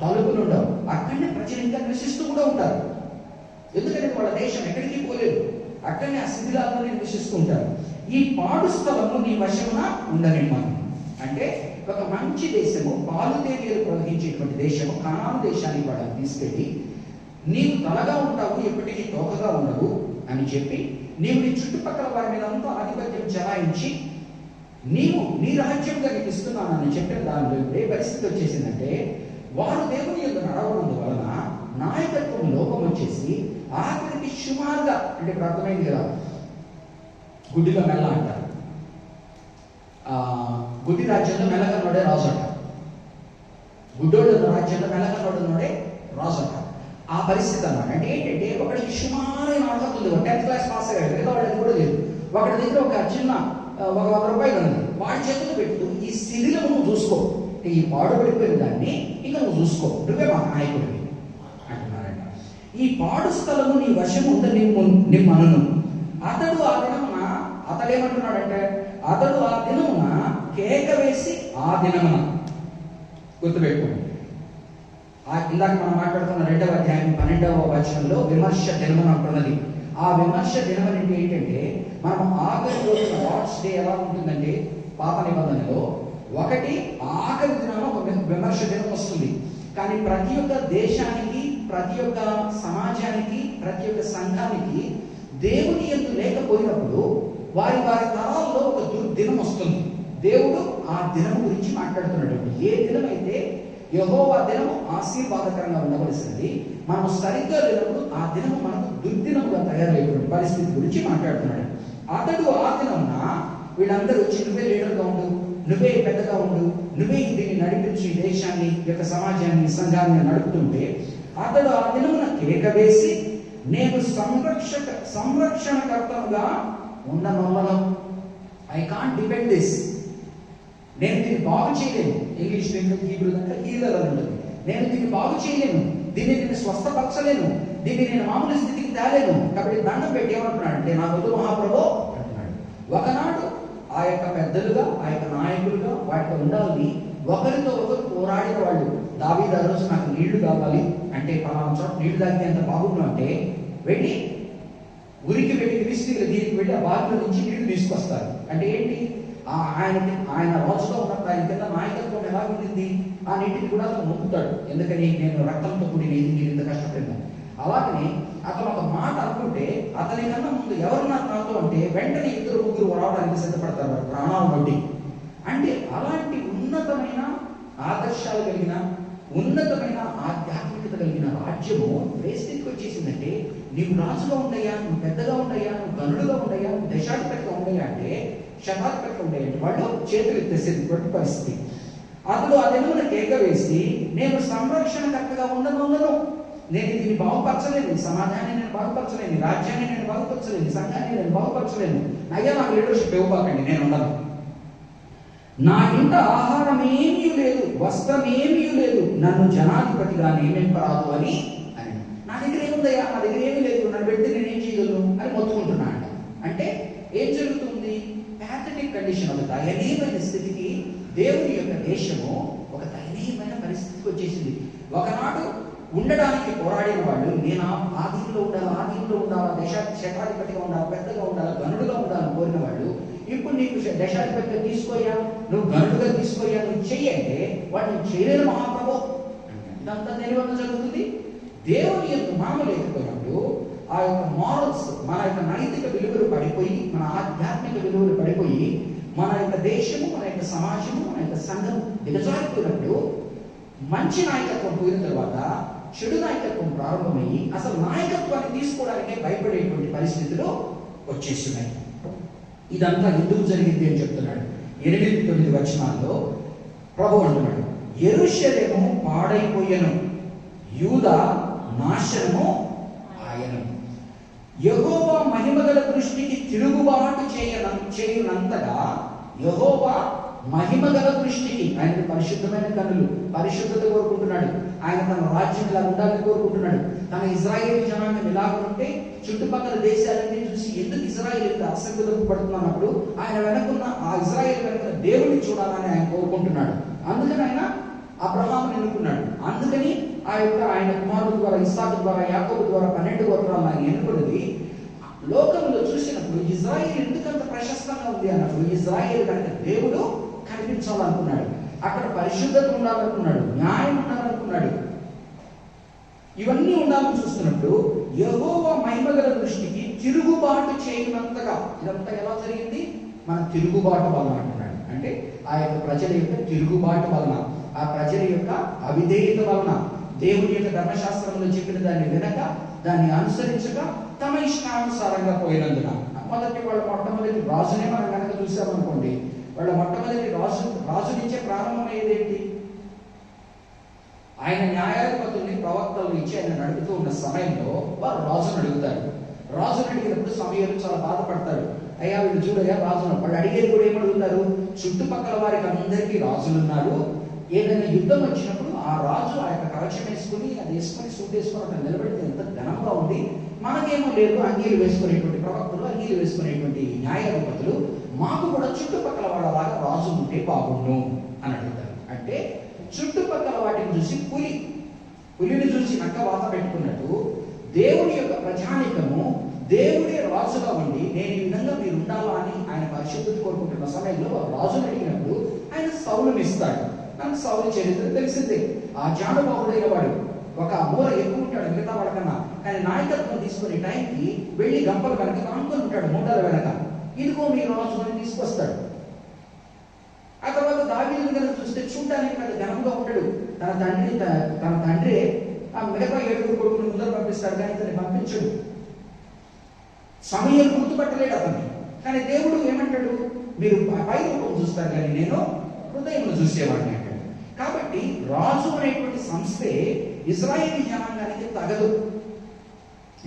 A: తలుపులు ఉండవు, అక్కడనే ప్రజలు ఇంకా నివసిస్తూ కూడా ఉంటారు. ఎందుకంటే వాళ్ళ దేశం ఎక్కడికి పోలేదు, అక్కడనే ఆ శిథిలాల్లోనే నివసిస్తూ ఉంటారు. ఈ పాడు స్థలము నీ వశమున ఉండనిమ్మను. అంటే ఒక మంచి దేశము, పాలు తేనెలు ప్రవహించేటువంటి దేశము కనాను దేశానికి వాళ్ళని తీసుకెళ్ళి నీవు తలగా ఉంటావు, ఎప్పటికీ తోకగా ఉండవు అని చెప్పి నీవు నీ చుట్టుపక్కల వారి మీద అంతా ఆధిపత్యం చెలాయించి నీవు నీ రాజ్యంగా నీకు ఇస్తున్నానని చెప్పిన దానిలో ఏ పరిస్థితి వచ్చేసిందంటే వారు దేవుని యొక్క నడవడం వలన నాయకత్వం లోపం వచ్చేసి ఆఖరికి సుమారుగా అంటే ఇప్పుడు అర్థమైంది కదా, గుడ్డిగా మెల్ల అంటారు. గుడ్డి రాజ్యంలో మెల్లకన్నోడే రాజు అంట, గుడ్డోళ్ళ రాజ్యంలో మెల్లకన్నోడే రాజు అంట. ఆ పరిస్థితి అన్నమాట. అంటే ఏంటంటే ఒకడికి సుమారైన అర్హత ఉంది, 10th క్లాస్ పాస్ అయ్యాడు, మిగతా వాడికి కూడా లేదు. ఒకటి దగ్గర ఒక చిన్న 100 రూపాయలు ఉంది, వాడి చేతులు పెట్టు, ఈ శిథిలను నువ్వు చూసుకో, ఈ పాడుపడిపోయిన దాన్ని ఇంకా నువ్వు చూసుకో, నువ్వే మా నాయకుడివి అంటున్నారంట. ఈ పాడు స్థలము నీ వశము ఉందని నిమ్మను. అతడు ఆ దినమున అతడేమంటున్నాడంటే, అతడు ఆ దినమున కేక వేసి ఆ దినమున, గుర్తుపెట్టుకోండి, ఇందాక మనం మాట్లాడుతున్న 2వ అధ్యాయం 12వ వచనంలో విమర్శ దినమున అంటున్నది. ఆ విమర్శ దినం అంటే ఏంటంటే, మనం ఆఖరి రోజున లార్డ్స్ డే ఎలా ఉంటుందంటే పాత నిబంధనలో ఒకటి ఆఖరి దినాన ఒక విమర్శ దినం వస్తుంది. కానీ ప్రతి ఒక్క దేశానికి, ప్రతి ఒక్క సమాజానికి, ప్రతి ఒక్క సంఘానికి దేవుని యందు లేకపోయినప్పుడు వారి వారి తరాల్లో ఒక దుర్దినం వస్తుంది. దేవుడు ఆ దినం గురించి మాట్లాడుతున్నాడు. ఏ దినం అయితే యెహోవా దినము ఆశీర్వాదకరంగా ఉండవలసింది, మనం సరిగ్గా లేనప్పుడు ఆ దినము మనకు దుర్దినముగా తయారయ్యేటువంటి పరిస్థితి గురించి మాట్లాడుతున్నాడు. అతడు ఆ దినమున వీళ్ళందరూ వచ్చి నువ్వే లీడర్గా ఉండు, నువ్వే పెద్దగా ఉండు, నువ్వే దీన్ని నడిపించి దేశాన్ని, యొక్క సమాజాన్ని, సంఘాన్ని నడుపుతుంటే, అతడు ఆ దినమున కేక వేసి నేను సంరక్షణకర్తనుగా ఉండనొల్లను. I can't depend this. నేను దీన్ని బాగు చేయలేను. ఇంగ్లీష్ హీబ్రూ అంటే హీలర్ అని ఉంటుంది. నేను దీన్ని బాగు చేయలేను, దీన్ని నేను స్వస్థపరచలేను, దీన్ని నేను మామూలు స్థితికి తేలేను. కాబట్టి దండం పెట్టి ఏమంటున్నాడు అంటే, నా వద్దు మహాప్రభు అంటున్నాడు. ఒకనాడు ఆ యొక్క పెద్దలుగా, ఆ యొక్క నాయకులుగా వాటితో ఉండాలని ఒకరితో ఒకరు పోరాడిన వాళ్ళు. దావీదు ఆ రోజు నాకు నీళ్లు కావాలి అంటే, పలానా చోట నీళ్లు తాగితే ఎంత బాగుండు అంటే, వెళ్ళి ఉరికి వెళ్ళి ఫిలిష్తీయుల దీనికి వెళ్ళి ఆ బావిలో నుంచి నీళ్లు తీసుకొస్తారు. అంటే ఏంటి, ఆయన రాజుగా ఉన్నప్పుడు ఆయన కింద నాయకత్వం ఎలా ఉండింది, ఆ నీటిని కూడా అతను మొక్కుతాడు. ఎందుకని, నేను రక్తంతో కూడిన ఇది మీరు ఇంత కష్టపడిందా. అలాగని అతను ఒక మాట అనుకుంటే, అతని కన్నా ముందు ఎవరున్నారు నాతో అంటే వెంటనే 2-3 రావడానికి సిద్ధపడతారు వారు ప్రాణాలు నొడ్డి. అంటే అలాంటి ఉన్నతమైన ఆదర్శాలు కలిగిన, ఉన్నతమైన ఆధ్యాత్మికత కలిగిన రాజ్యము పరిస్థితికి వచ్చేసిందంటే, నీవు రాజుగా ఉండయా, నువ్వు పెద్దగా ఉండయా, నువ్వు గనుడుగా ఉండయా, నువ్వు దేశాధిపతిగా ఉండయా అంటే, శతాధిపతిగా ఉండయా అంటే వాళ్ళు చేతులు ఎత్తేసేటువంటి పరిస్థితి. అతడు ఆ దినమున కేక వేసి నేను సంరక్షణకర్తగా ఉండను, నేను దీన్ని బాగుపరచలేను, ఈ సమాజాన్ని నేను బాగుపరచలేను, రాజ్యాన్ని నేను బాగుపరచలేను, సంఘాన్ని నేను బాగుపరచలేను, అయ్యా నాకు లీడర్షిప్ ఇవ్వబాకండి, నేను ఉండను. నా ఇంట ఆహారమేమీ లేదు, వస్త్రమేమీ లేదు, నన్ను జనాధిపతిగా నియమింపరాదు అని నా దగ్గర ఏముందయ్యా, నా దగ్గర ఏమీ లేదు, నన్ను పెడితే నేనేం చేయగలను అని మొత్తుకుంటున్నాడు. అంటే ఏం జరుగుతుంది, ప్యాథటిక్ కండిషన్, ఒక దయనీయమైన స్థితికి దేవుని యొక్క దేశము ఒక దయనీయమైన పరిస్థితికి వచ్చేసింది. ఒకనాడు ఉండడానికి పోరాడిన వాళ్ళు, నేను ఆ దీనిలో ఉండాలా, శతాధిపతిగా ఉండాలి, పెద్దగా ఉండాలి, గనుడుగా ఉండాలని కోరిన వాళ్ళు, ఇప్పుడు నీకు దశాధిపతిగా తీసుకోయా, నువ్వు గనుడుగా తీసుకోయా, నువ్వు చెయ్యంటే వాడు నువ్వు చేయలేని మహాప్రభు. ఇదంతా దేనివల్ల జరుగుతుంది, దేవుని యొక్క మామ లేకపోయినప్పుడు ఆ యొక్క మారల్స్, మన యొక్క నైతిక విలువలు పడిపోయి, మన ఆధ్యాత్మిక విలువలు పడిపోయి, మన యొక్క దేశము, మన యొక్క సమాజము, మన యొక్క సంఘం దిగజారిపోయినప్పుడు, మంచి నాయకత్వం పోయిన తర్వాత చెడు నాయకత్వం ప్రారంభమయ్యి అసలు నాయకత్వాన్ని తీసుకోవడానికే భయపడేటువంటి పరిస్థితులు వచ్చేస్తున్నాయి. ఇదంతా ఎందుకు జరిగింది అని చెప్తున్నాడు. 8-9 వచనాల్లో ప్రభు అంటున్నాడు, యెరూషలేము పాడైపోయెను, యూదా నాశనము ఆయను. యెహోవా మహిమగల దృష్టికి తిరుగుబాటు చేయునంతగా, యెహోవా మహిమగల దృష్టికి, ఆయన పరిశుద్ధమైన కన్నులు, పరిశుద్ధత కోరుకుంటున్నాడు. ఆయన తన రాజ్యం ఇలా ఉండాలని కోరుకుంటున్నాడు. తన ఇజ్రాయేల్ జనాంగం ఇలా ఉంటే చుట్టుపక్కల దేశాలన్నీ చూసి ఎందుకు ఇజ్రాయేల్ ఎంత అసంతృప్తి పడుతున్నప్పుడు ఆయన వెనుకున్న ఆ ఇజ్రాయేల్ వెనుకున్న దేవుడిని చూడాలని ఆయన కోరుకుంటున్నాడు. అందుకని ఆయన అబ్రహామును ఎన్నుకున్నాడు. అందుకని ఆయన కుమారుడు ద్వారా, ఇస్సాకు ద్వారా, యాకోబు ద్వారా 12 గోత్రాలను ఆయన ఎన్నుకున్నది. లోకంలో చూసినప్పుడు ఇజ్రాయేల్ ఎందుకంత ప్రశస్తంగా ఉంది అన్నప్పుడు, ఇజ్రాయేల్ కనుక దేవుడు కనిపించాలనుకున్నాడు, అక్కడ పరిశుద్ధత ఉండాలనుకున్నాడు, న్యాయం ఉండాలనుకున్నాడు, ఇవన్నీ ఉండాలని చూస్తున్నప్పుడు యెహోవా మహిమగల దృష్టికి తిరుగుబాటు చేయనంతగా. ఇదంతా ఎలా జరిగింది, మన తిరుగుబాటు వలన అంటున్నాడు. అంటే ఆ యొక్క ప్రజల యొక్క తిరుగుబాటు వలన, ఆ ప్రజల యొక్క అవిధేయత వలన, దేవుని యొక్క ధర్మశాస్త్రంలో చెప్పిన దాన్ని వినక, దాన్ని అనుసరించక, తమ ఇష్టానుసారంగా పోయినందున. మొట్టమొదటి రాజునే మనం కనుక చూసామనుకోండి, వాళ్ళ మొట్టమొదటి రాజు నుంచే ప్రారంభమయ్యేది ఏంటి, ఆయన న్యాయాధిపతుల్ని, ప్రవక్తలను ఇచ్చి ఆయన నడుపుతూ ఉన్న సమయంలో వారు రాజును అడుగుతారు. రాజును అడిగినప్పుడు సమయంలో చాలా బాధపడతారు. అయ్యా వీళ్ళు చూడయ్యా రాజును, వాళ్ళు అడిగేది కూడా ఏమడుగుతారు, చుట్టుపక్కల వారికి అందరికీ రాజులు ఉన్నారు, ఏదైనా యుద్ధం వచ్చినప్పుడు ఆ రాజు ఆ యొక్క కవచం వేసుకుని అది వేసుకొని సూట్ వేసుకొని అక్కడ నిలబడితే ఎంత ఘనంగా ఉంది. మనకేమో లేదు, అంగీలు వేసుకునేటువంటి ప్రవక్తలు, అంగీలు వేసుకునేటువంటి న్యాయాధిపతులు, మాకు కూడా చుట్టుపక్కల వాళ్ళలాగా రాజు ఉంటే బాగుండు అని అడుగుతారు. అంటే చుట్టుపక్కల వాటిని చూసి పులిని చూసి నక్క వాత పెట్టుకున్నట్టు దేవుని యొక్క ప్రజానికము దేవుడే రాజుగా ఉండి నేను ఈ విధంగా మీరు ఉండాలా అని ఆయన పరిశుద్ధత కోరుకుంటున్న సమయంలో రాజును అడిగినప్పుడు ఆయన సౌలుని ఇస్తాడు. మనకు సౌలు చరిత్ర తెలిసిందే. ఆ జానుబాహుడైన వాడు ఒక మూల ఎక్కువ ఉంటాడు మిగతా వాడికన్నా, కానీ నాయకత్వం తీసుకునే టైంకి వెళ్ళి గంపలు వెనక కానుకొని ఉంటాడు మూటల వెనక. ఇదిగో మీ రాజుని తీసుకొస్తాడు. ఆ తర్వాత దావీదు కనుక చూస్తే చూడడానికి పెద్ద ఘనంగా ఉంటాడు. తన తండ్రి ఆ మిగతా 7 కొడుకుని ముందర పంపిస్తాడు, కానీ ఇతన్ని పంపించడు. సమయం గుర్తుపట్టలేడు అతన్ని. కానీ దేవుడు ఏమంటాడు, మీరు పై రూపం చూస్తారు కానీ నేను హృదయం చూసేవాడిని అంటాడు. కాబట్టి రాజు అనేటువంటి సంస్థే ఇశ్రాయేలీ జనాంగానికి తగదు.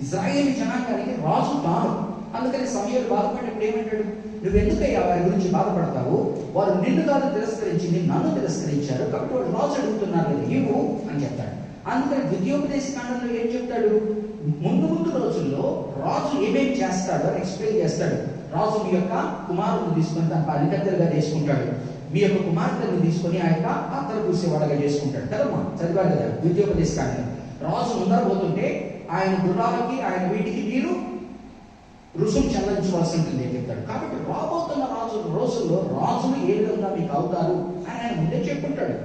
A: ఇశ్రాయేలీ జనాంగానికి రాజు తాను. అందుకని సమయాలు బాధపడినప్పుడు ఏమంటాడు, నువ్వెందుకయ్యా వారి గురించి బాధపడతావు, వారు నిన్ను కాదు తిరస్కరించి నన్ను తిరస్కరించారు, కాబట్టి వాడు రాజు అడుగుతున్నారు కదా ఇవ్వు అని చెప్తాడు. అందుకని ద్వితీయోపదేశ కాండంలో ఏం చెప్తాడు, ముందు రోజుల్లో రాజు ఏమేమి చేస్తాడో అని ఎక్స్ప్లెయిన్ చేస్తాడు. రాజు మీ యొక్క కుమారుని తీసుకొని తన అధికత్తెలుగా చేసుకుంటాడు, మీ యొక్క కుమార్తెను తీసుకొని ఆ యొక్క పాత్ర కూసేవాడుగా చేసుకుంటాడు కదమ్మా, చదివాడు కదా ద్వితీయోపదేశ కాండం. రాజు ముందర పోతుంటే ఆయన గుర్రాలకి ఆయన వీటికి మీరు రుసుము చెల్లించవలసి ఉంటుంది అని చెప్తాడు. కాబట్టి రాబోతున్న రోజుల్లో రాజులు ఏ విధంగా మీకు అవుతారు అని ఆయన ముందే చెప్పుకుంటాడు.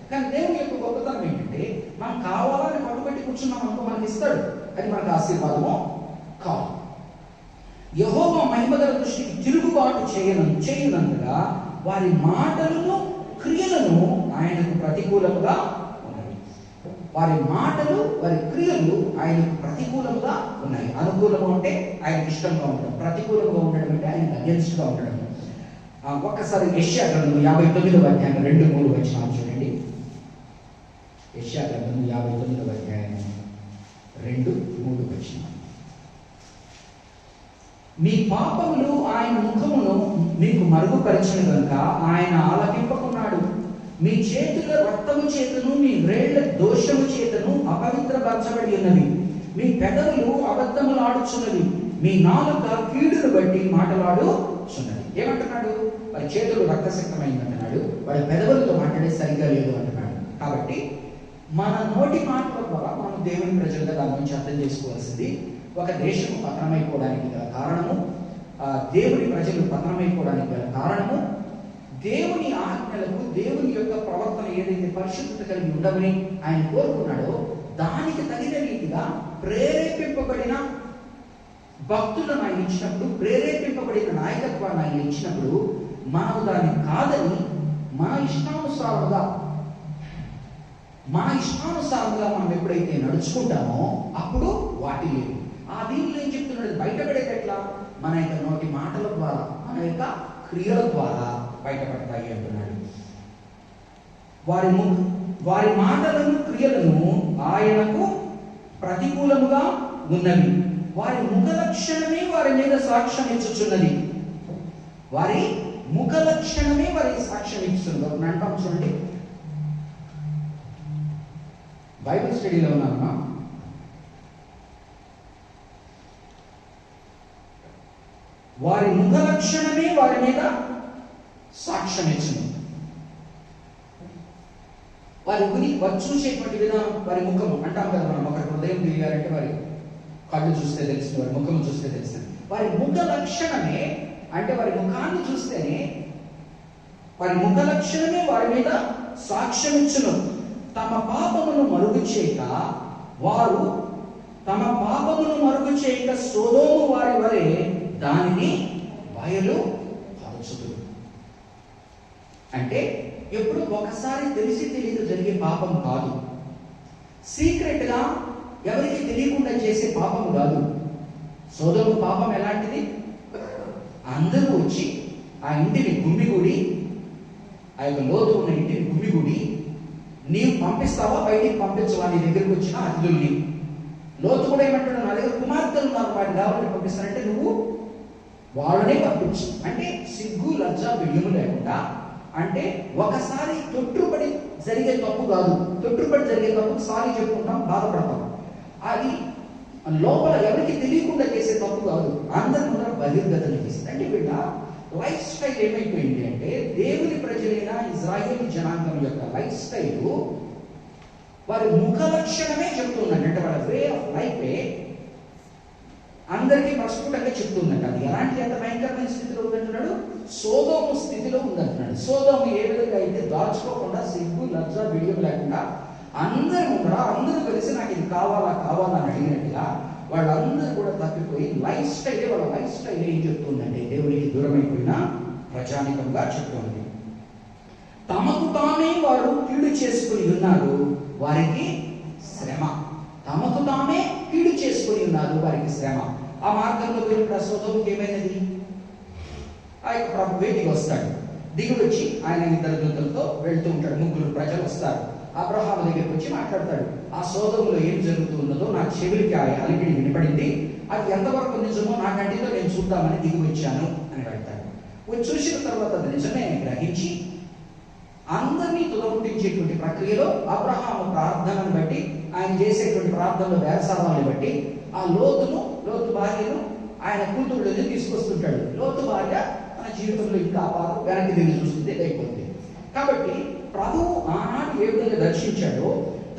A: కానీ దేవుని యొక్క గొప్పతనం ఏంటంటే మనం కావాలని పట్టుబట్టి కూర్చున్నాం అనుకో మనకి ఇస్తాడు, అది మనకు ఆశీర్వాదమో కాదు. యెహోవా మహిమగల దృష్టికి తిరుగుబాటు చేయనంతగా వారి మాటలను క్రియలను ఆయనకు ప్రతికూలముగా ఉన్నాయి. వారి మాటలు వారి క్రియలు ఆయనకు ప్రతికూలంగా ఉన్నాయి. అనుకూలంగా ఉంటే ఆయనకు ఇష్టంగా ఉండడం, ప్రతికూలంగా ఉండడం అంటే ఆయనకు అగెన్స్ట్గా ఉండడం. ఒక్కసారి యెషయా గ్రంథం 59వ అధ్యాయం 2-3 వచనాలు చూడండి. యెషయా గ్రంథం 59వ అధ్యాయం 2-3 వచనాలు. మీ పాపములు ఆయన ముఖమును మీకు మరుగుపరచిన కనుక ఆయన ఆలకింపకున్నాడు. మీ చేతుల రక్తము చేతను మీ వ్రేళ్ల దోషము చేతను అపవిత్రపరచబడి ఉన్నవి. మీ పెదవులు అబద్ధములాడుచున్నవి, మీ నాలుక కీడును బట్టి మాటలాడుచున్నది. ఏమంటున్నాడు, వారి చేతులు రక్తసిక్తమైంది అంటున్నాడు, వారి పెదవులతో మాట్లాడే సరిగ్గా లేదు అంటున్నాడు. కాబట్టి మన నోటి మాటల ద్వారా మనం దేవుని ప్రజలుగా దాని నుంచి అర్థం చేసుకోవాల్సింది, ఒక దేశము పతనమైపోవడానికి గల కారణము, దేవుని ప్రజలు పతనమైపోవడానికి గల కారణము దేవుని ఆజ్ఞలకు, దేవుని యొక్క ప్రవర్తన ఏదైతే పరిశుద్ధత కలిగి ఉండమని ఆయన కోరుకున్నాడో దానికి తగిన రీతిగా ప్రేరేపింపబడిన భక్తులను ఆయన ఇచ్చినప్పుడు, ప్రేరేపింపబడిన నాయకత్వాన్ని ఆయన ఇచ్చినప్పుడు మనం దాన్ని కాదని మన ఇష్టానుసారంగా మనం ఎప్పుడైతే నడుచుకుంటామో అప్పుడు వాటి లేదు. ఆ దీనిలో ఏం చెప్తున్నాడు, బయటపడేది ఎట్లా, మన యొక్క నోటి మాటల ద్వారా, మన యొక్క క్రియల ద్వారా బయటపడతాయి అంటున్నాడు. వారి మాటలను క్రియలను ఆయనకు ప్రతికూలముగా ఉన్నవి. వారి ముఖ లక్షణమే వారి మీద సాక్ష్యం ఇచ్చుచున్నది. వారి ముఖ లక్షణమే వారి సాక్ష్యం ఇచ్చుతుంది. ఒక అంటాం చూడండి, బైబిల్ స్టడీలో ఉన్నామా, వారి ముఖ లక్షణమే వారి మీద సాక్ష్యం ఇచ్చింది. వారు చూసేటువంటి విధానం, వారి ముఖము అంటాం కదా మనం, ఒక హృదయం తిరిగారంటే వారి కళ్ళు చూస్తే తెలుస్తుంది, వారి ముఖం చూస్తే తెలుస్తుంది. వారి ముఖ లక్షణమే అంటే వారి ముఖాన్ని చూస్తేనే, వారి ముఖ లక్షణమే వారి మీద సాక్ష్యం ఇచ్చును. తమ పాపమును మరుగు చేయక సొదొమ వారి వలె దానిని బయలు పరచుదురు. అంటే ఎప్పుడు ఒకసారి తెలిసి తెలియక జరిగే పాపం కాదు, సీక్రెట్ గా ఎవరికి తెలియకుండా చేసే పాపం కాదు. సొదొమ పాపం ఎలాంటిది, అందరూ వచ్చి ఆ ఇంటిని గుమ్మిగూడి, ఆ యొక్క లోతు ఉన్న ఇంటిని గుమ్మిగూడి, నీవు పంపిస్తావా బయటికి పంపించవా నీ దగ్గరికి వచ్చిన అతిథుల్ని. లోతు కూడా ఏమంటాడు, నా దగ్గర కుమార్తెలు ఉన్నారు, వాటిని కావాలని పంపిస్తానంటే నువ్వు వాళ్ళనే పంపించు. అంటే సిగ్గు లజ్జ బియ్యము లేకుండా అంటే ఒకసారి తొట్టుపడి జరిగే తప్పు కాదు. తొట్టుపడి జరిగే తప్పుకు సారీ చెప్పుకుంటాం, బాధపడతాం. అది లోపల ఎవరికి తెలియకుండా చేసే తప్పు కాదు, అందరి ముందర బహిర్గతం చేసింది. అంటే వీళ్ళ లైఫ్ స్టైల్ ఏమైపోయింది అంటే, దేవుని ప్రజలైన ఇజ్రాయేలీ జనాంగం యొక్క లైఫ్ స్టైల్ వారి ముఖ లక్షణమే చెప్తుందండి. అంటే వాళ్ళ వే ఆఫ్ లైఫే అందరికీ ప్రస్ఫుటంగా చెప్తుందంట. అది ఎలాంటి ఎంత భయంకరమైన స్థితిలో ఉందంటున్నాడు, సోదోము స్థితిలో ఉందంటున్నాడు. సోదోము ఏ విధంగా అయితే దాచుకోకుండా, సిగ్గు లజ్జ బిడియం లేకుండా అందరి ముందర అందరూ కలిసి నాకు ఇది కావాలా కావాలా అని అడిగినట్టుగా వాళ్ళందరూ కూడా తప్పిపోయి లైఫ్ స్టైల్, వాళ్ళ లైఫ్ స్టైల్ ఏం చెప్తుందంటే దేవునికి దూరమైపోయిన ప్రజానికంగా చెప్తుంది. తమకు తామే వారు కీడు చేసుకుని ఉన్నారు, వారికి శ్రమ. తమకు తామే కీడు చేసుకుని ఉన్నారు, వారికి శ్రమ. ఆ మార్గంలో వెళ్ళిన సొదోముకి ఏమైనది, ఆ యొక్క ప్రభు వేదికి వస్తాడు, దిగి వచ్చి ఆయన 2 దూతలతో వెళ్తూ ఉంటాడు. 3 ప్రజలు వస్తారు. అబ్రహాము దగ్గరికి వచ్చి మాట్లాడతాడు. ఆ సోదములో ఏం జరుగుతున్నదో నా చెవిలికి ఆ అలికిడి వినపడింది, అది ఎంతవరకు నిజమో నా కంటితో నేను చూద్దామని దిగి వచ్చాను అని వెళ్తాడు. వచ్చి చూసిన తర్వాత అది నిజమే గ్రహించి అందరినీ తుదముట్టించేటువంటి ప్రక్రియలో అబ్రహాము ప్రార్థనను బట్టి, ఆయన చేసేటువంటి ప్రార్థనలో వేరసాలని బట్టి ఆ లోతు భార్యను ఆయన కూతుళ్ళని తీసుకొస్తుంటాడు. లోతు భార్య మన జీవితంలో ఇంకా అపారం వెనక్కి తిరిగి చూస్తుంది, ఇదైపోతుంది. కాబట్టి ప్రభువు ఆనాడు ఏ విధంగా దర్శించాడో,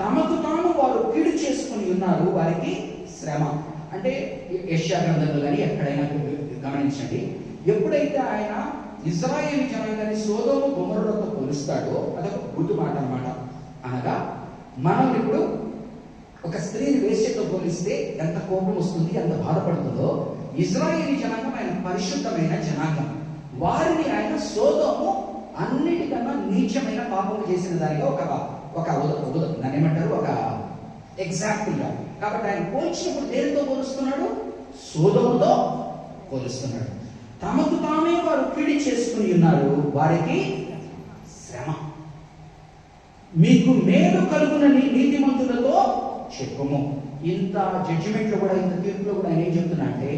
A: తమకు తాము వారు కీడు చేసుకుని ఉన్నారు, వారికి శ్రమ. అంటే యెషయా గ్రంథంలో కానీ ఎక్కడైనా గమనించండి, ఎప్పుడైతే ఆయన ఇజ్రాయేలీ జనాంగాన్ని సొదొమ గొమొర్రాతో పోలుస్తాడో అదొక గుర్తు మాట అన్నమాట. అనగా మనం ఇప్పుడు ఒక స్త్రీని వేశ్యతో పోలిస్తే ఎంత కోపం వస్తుంది, ఎంత బాధపడుతుందో, ఇజ్రాయేలీ జనాంగం ఆయన పరిశుద్ధమైన జనాంగం. వారిని ఆయన సొదొమ అన్నిటికన్నా నీచమైన పాపం చేసిన దానిగా ఒక దాన్ని ఏమంటారు, ఒక ఎగ్జాంపుల్ గా. కాబట్టి ఆయన పోల్చినప్పుడు దేనితో పోలుస్తున్నాడు, సొదొమతో పోలుస్తున్నాడు. తమకు తామే వారు కీడు చేసుకుని ఉన్నారు, వారికి శ్రమ. మీకు మేలు కలుగునని నీతిమంతులతో చెప్పుము. ఇంత జడ్జిమెంట్ లో కూడా, ఇంత తీర్పులో కూడా ఆయన ఏం చెప్తున్నా అంటే,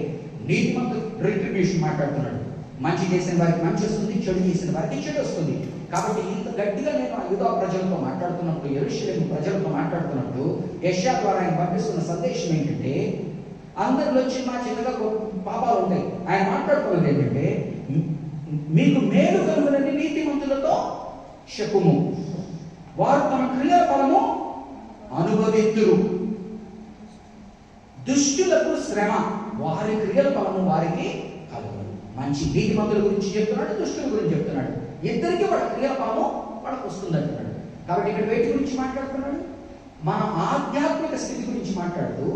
A: నీతిమంతులు రిట్రిబ్యూషన్ మాట్లాడుతున్నాడు. మంచి చేసిన వారికి మంచి వస్తుంది, చెడు చేసిన వారికి చెడు వస్తుంది. కాబట్టి ఇంత గట్టిగా నేను యూదా ప్రజలతో మాట్లాడుతున్నప్పుడు, యెరూషలేము ప్రజలతో మాట్లాడుతున్నప్పుడు యెషయా ద్వారా ఆయన పంపిస్తున్న సందేశం ఏంటంటే, అందరిలో చిన్నగా పాపాలు ఉంటాయి. ఆయన మాట్లాడుతున్నది ఏంటంటే, మీకు మేలు కలుగునని నీతిమంతులతో చెప్పుము, వారు తమ క్రియల ఫలము అనుభవింతురు. దుష్టులకు శ్రమ, వారి క్రియల ఫలము వారికి కలుగును. మంచి నీతిమంతుల గురించి చెప్తున్నాడు, దుష్టుల గురించి చెప్తున్నాడు. ఇద్దరికి వాళ్ళ క్రియల ఫలము వాళ్ళకు వస్తుంది అంటున్నాడు. కాబట్టి ఇక్కడ వేటి గురించి మాట్లాడుతున్నాడు, మన ఆధ్యాత్మిక స్థితి గురించి మాట్లాడుతూ,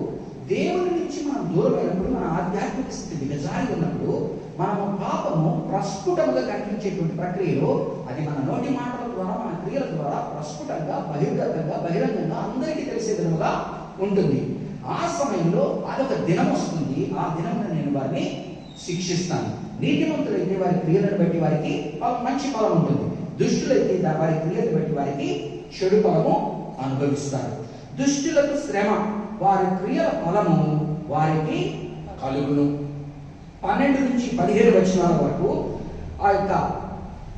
A: దేవుని నుంచి మనం దూరమైనప్పుడు, మన ఆధ్యాత్మిక స్థితి దిగజారి ఉన్నప్పుడు, మనము పాపము ప్రస్ఫుటముగా కనిపించేటువంటి ప్రక్రియలో అది మన నోటి మాటల ద్వారా, మన క్రియల ద్వారా ప్రస్ఫుటంగా, బహిర్గతంగా, బహిరంగంగా అందరికీ తెలిసే విధముగా ఉంటుంది. ఆ సమయంలో అదొక దినం వస్తుంది. ఆ దినంలో నేను వారిని శిక్షిస్తాను. నీతిమంతులైతే వారి క్రియలను బట్టి వారికి మంచి ఫలం ఉంటుంది, దుష్టులైతే వారి క్రియలను బట్టి వారికి చెడు ఫలము అనుభవిస్తారు. దుష్టులకు శ్రమ, వారి క్రియల ఫలము వారికి కలుగును. 12 నుంచి 17 వచనాల వరకు ఆ యొక్క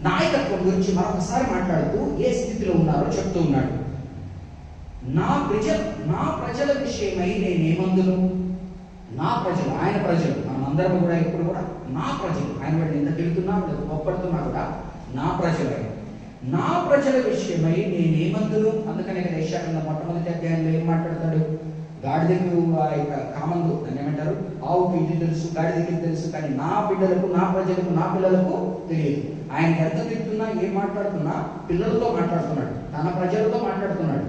A: నాయకత్వం గురించి మరొకసారి మాట్లాడుతూ ఏ స్థితిలో ఉన్నారో చెప్తూ ఉన్నాడు. నా ప్రజల విషయమై నేనేమందును, నా ప్రజలు, ఆయన ప్రజలు, మనం అందరం కూడా ఎప్పుడు కూడా నా ప్రజలు, ఆయన వాడిని ఎంత తిరుగుతున్నా ఒప్పడుతున్నా కూడా నా ప్రజలు, నా ప్రజల విషయమై నేనేమందును. అందుకనే యెషయా గ్రంథం మొట్టమొదటి అధ్యాయంలో ఏం మాట్లాడతాడు, గాడిదకు ఆ యొక్క కామందు దాన్ని ఏమంటారు, ఆవుకి ఇది తెలుసు, గాడిదకి తెలుసు, కానీ నా బిడ్డలకు, నా ప్రజలకు, నా పిల్లలకు తెలియదు. ఆయన ఎంత తిరుగుతున్నా, ఏం మాట్లాడుతున్నా పిల్లలతో మాట్లాడుతున్నాడు, తన ప్రజలతో మాట్లాడుతున్నాడు.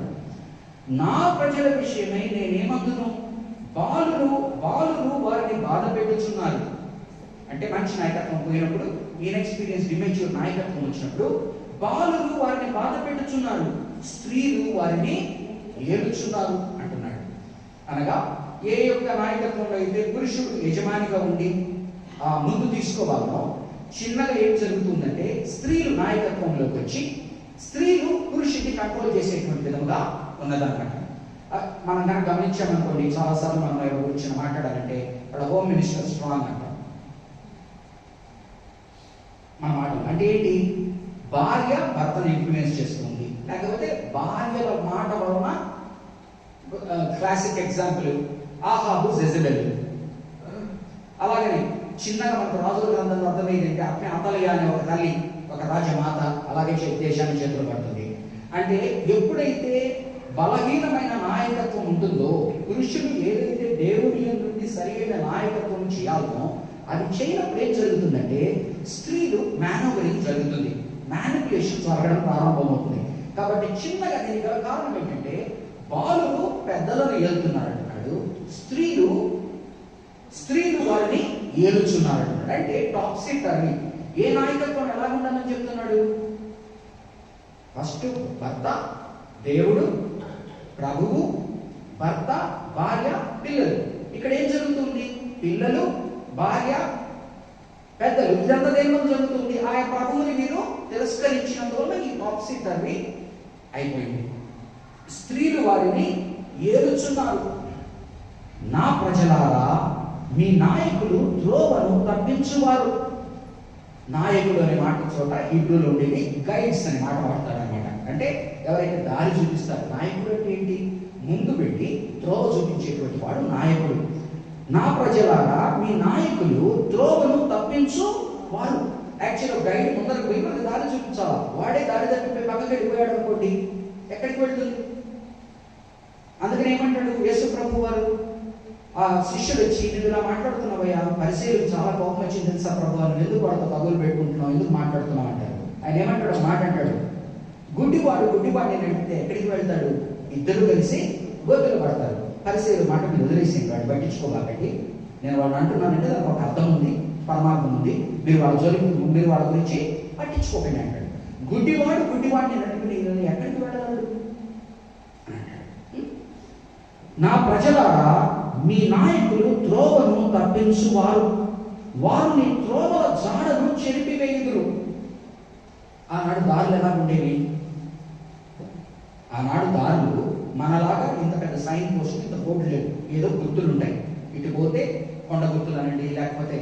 A: నా ప్రజల విషయమై నేనేమందును, బాలురు వారిని బాధ పెట్టుచున్నారు. అంటే మంచి నాయకత్వం పోయినప్పుడు, ఇన్ఎక్స్పీరియన్స్ డిమెచ్యూర్ నాయకత్వం వచ్చినప్పుడు బాలురు వారిని బాధ పెట్టుచున్నారు, స్త్రీలు వారిని ఏలుచున్నారు అంటున్నాడు. అనగా ఏ యొక్క నాయకత్వంలో అయితే పురుషుడు యజమానిగా ఉండి ముందు తీసుకోవాలనో, చిన్నగా ఏం జరుగుతుందంటే స్త్రీలు నాయకత్వంలోకి వచ్చి స్త్రీలు పురుషుడిని కంట్రోల్ చేసేటువంటి విధంగా ఉన్నదన్నమాట. మనం కనుక గమనించామనుకోండి, చాలాసార్లు మనం ఎవరి గురించి మాట్లాడాలంటే వాళ్ళ హోమ్ మినిస్టర్ స్ట్రాంగ్ అంటాం మన మాటలు. అంటే ఏంటి,
D: భార్య భర్తను ఇన్ఫ్లుయెన్స్ చేస్తుంది, లేకపోతే భార్యల మాట వలన. క్లాసిక్ ఎగ్జాంపుల్ ఆహాబు జెజబెల్. అలాగని చిన్నగా మనకు రాజుల గ్రంథంలో అర్థమైందంటే అతలియా అనే ఒక తల్లి, ఒక రాజమాత అలాగే దేశాన్ని చేతులు పడుతుంది. అంటే ఎప్పుడైతే బలహీనమైన నాయకత్వం ఉంటుందో, పురుషులు ఏదైతే దేవుని నుండి సరైన నాయకత్వం చేయాలనో అది చేయనప్పుడు ఏం జరుగుతుందంటే స్త్రీలు మేనోవరింగ్ జరుగుతుంది, మ్యానిపులేషన్ జరగడం ప్రారంభమవుతుంది. కాబట్టి చిన్నగా దీనికి గల కారణం ఏంటంటే బాలురు పెద్దలను ఏలుతున్నారంటున్నాడు, స్త్రీలు వారిని ఏలుచున్నారంటున్నాడు. అంటే టాక్సిక్ అని ఏ నాయకత్వం ఎలా ఉండాలని చెప్తున్నాడు? ఫస్ట్ భర్త, దేవుడు, ప్రభువు, భర్త, భార్య, పిల్లలు. ఇక్కడ ఏం జరుగుతుంది? పిల్లలు, భార్య, పెద్దలు, ఇదంతా దేనిలో జరుగుతుంది? ఆయా ప్రభువుని మీరు తిరస్కరించినందువల్ల ఈ టాక్సిక్ అని అయిపోయింది. స్త్రీలు వారిని ఏలుచున్నారు. నా ప్రజలారా, మీ నాయకులు త్రోవను తప్పించువారు. నాయకుడు అనే మాట చోట హీబ్రూలో ఉండేది గైడ్స్ అనే మాట వాడతారనమాట. అంటే ఎవరైతే దారి చూపిస్తారు. నాయకుడు అంటే ఏంటి? ముందు పెట్టి త్రోవ చూపించేటువంటి వాడు నాయకుడు. నా ప్రజలారా, మీ నాయకులు త్రోవను తప్పించు వారు. యాక్చువల్గా గైడ్ ముందరకు పోయి మనకు దారి చూపించాలా, వాడే దారి తప్పిపోయి పక్కకి వెళ్ళిపోయాడు అనుకోండి, ఎక్కడికి వెళ్తుంది? అందుకని ఏమంటాడు యేసు ప్రభు వారు? ఆ శిష్యుడు వచ్చి, నువ్వు ఇలా మాట్లాడుతున్నావయ్యా, పరిశీలకు చాలా కోపం వచ్చింది తెలుసా ప్రభు, నువ్వు ఎందుకు వాడితో తగులు పెట్టుకుంటున్నావు, ఎందుకు మాట్లాడుతున్నావు అంటారు. ఆయన ఏమంటాడు? మాట అంటాడు, గుడ్డివాడిని నడిపితే ఎక్కడికి వెళ్తాడు? ఇద్దరు కలిసి గోతులు పడతారు. పరిశీలు మాట మీరు వదిలేసింది, వాడిని పట్టించుకోబాకండి. నేను వాళ్ళని అంటున్నానంటే దానికి ఒక అర్థం ఉంది, పరమార్థం ఉంది. మీరు వాళ్ళ గురించి పట్టించుకోకండి అంటాడు. గుడ్డివాడిని నడిపి ఎక్కడికి వెళ్ళగలడు? నా ప్రజలారా, మీ నాయకులు త్రోవను తప్పించువారు, వారిని త్రోవల జాడను చెరిపివేయుదురు. ఆనాడు దారులు ఎలా ఉండేవి? ఆనాడు దారులు మనలాగా ఇంత పెద్ద సైన్ పోస్ట్, ఇంత బోర్డు లేదు, ఏదో గుర్తులు ఉంటాయి. ఇటు పోతే కొండ గుర్తులు అనండి, లేకపోతే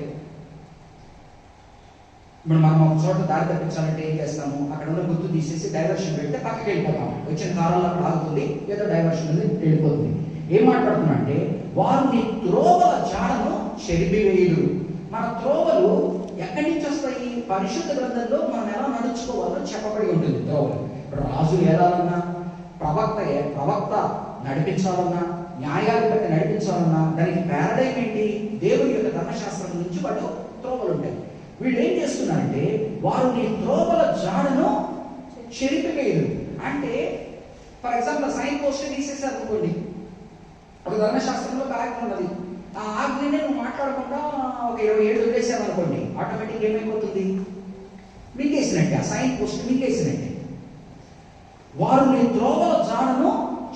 D: ఇప్పుడు మనం ఒక చోట దారి తప్పించాలంటే ఏం చేస్తాము? అక్కడ ఉన్న గుర్తు తీసేసి డైవర్షన్ పెడితే పక్కకి వెళ్ళిపోతాము. వచ్చిన కాలంలో అక్కడ ఆగుతుంది, ఏదో డైవర్షన్ వెళ్ళిపోతుంది. ఏం మాట్లాడుతున్నా అంటే వారిని త్రోవల జాడను చెరిపివేయుడు. మన త్రోవలు ఎక్కడి నుంచి వస్తాయి? పరిశుద్ధ గ్రంథంలో మనం ఎలా నడుచుకోవాలో చెప్పబడి ఉంటుంది. త్రోవలు రాజు ఏదాలన్నా, ప్రవక్త నడిపించాలన్నా, న్యాయాధిపతి నడిపించాలన్నా దానికి పారాడైమ్ ఏంటి? దేవుని యొక్క ధర్మశాస్త్రం నుంచి వాడు త్రోవలు ఉంటాయి. వీళ్ళు ఏం చేస్తున్నారంటే వారిని త్రోవల జాడను చెరిపివేయుడు. అంటే ఫర్ ఎగ్జాంపుల్ సైన్ పోస్ట్ తీసేసారు అనుకోండి, ఒక ధర్మశాస్త్రంలో ఒక ఆజ్ఞ ఉన్నది. ఆ ఆజ్ఞని నువ్వు మాట్లాడకుండా ఒక 20 ఏళ్ళు వదిలేసావు అనుకోండి, ఆటోమేటిక్ ఏమైపోతుంది? మింగేసినట్టే, ఆ సైన్ పోస్ట్ మింగేసినట్టే. వారిని త్రోవల జాడను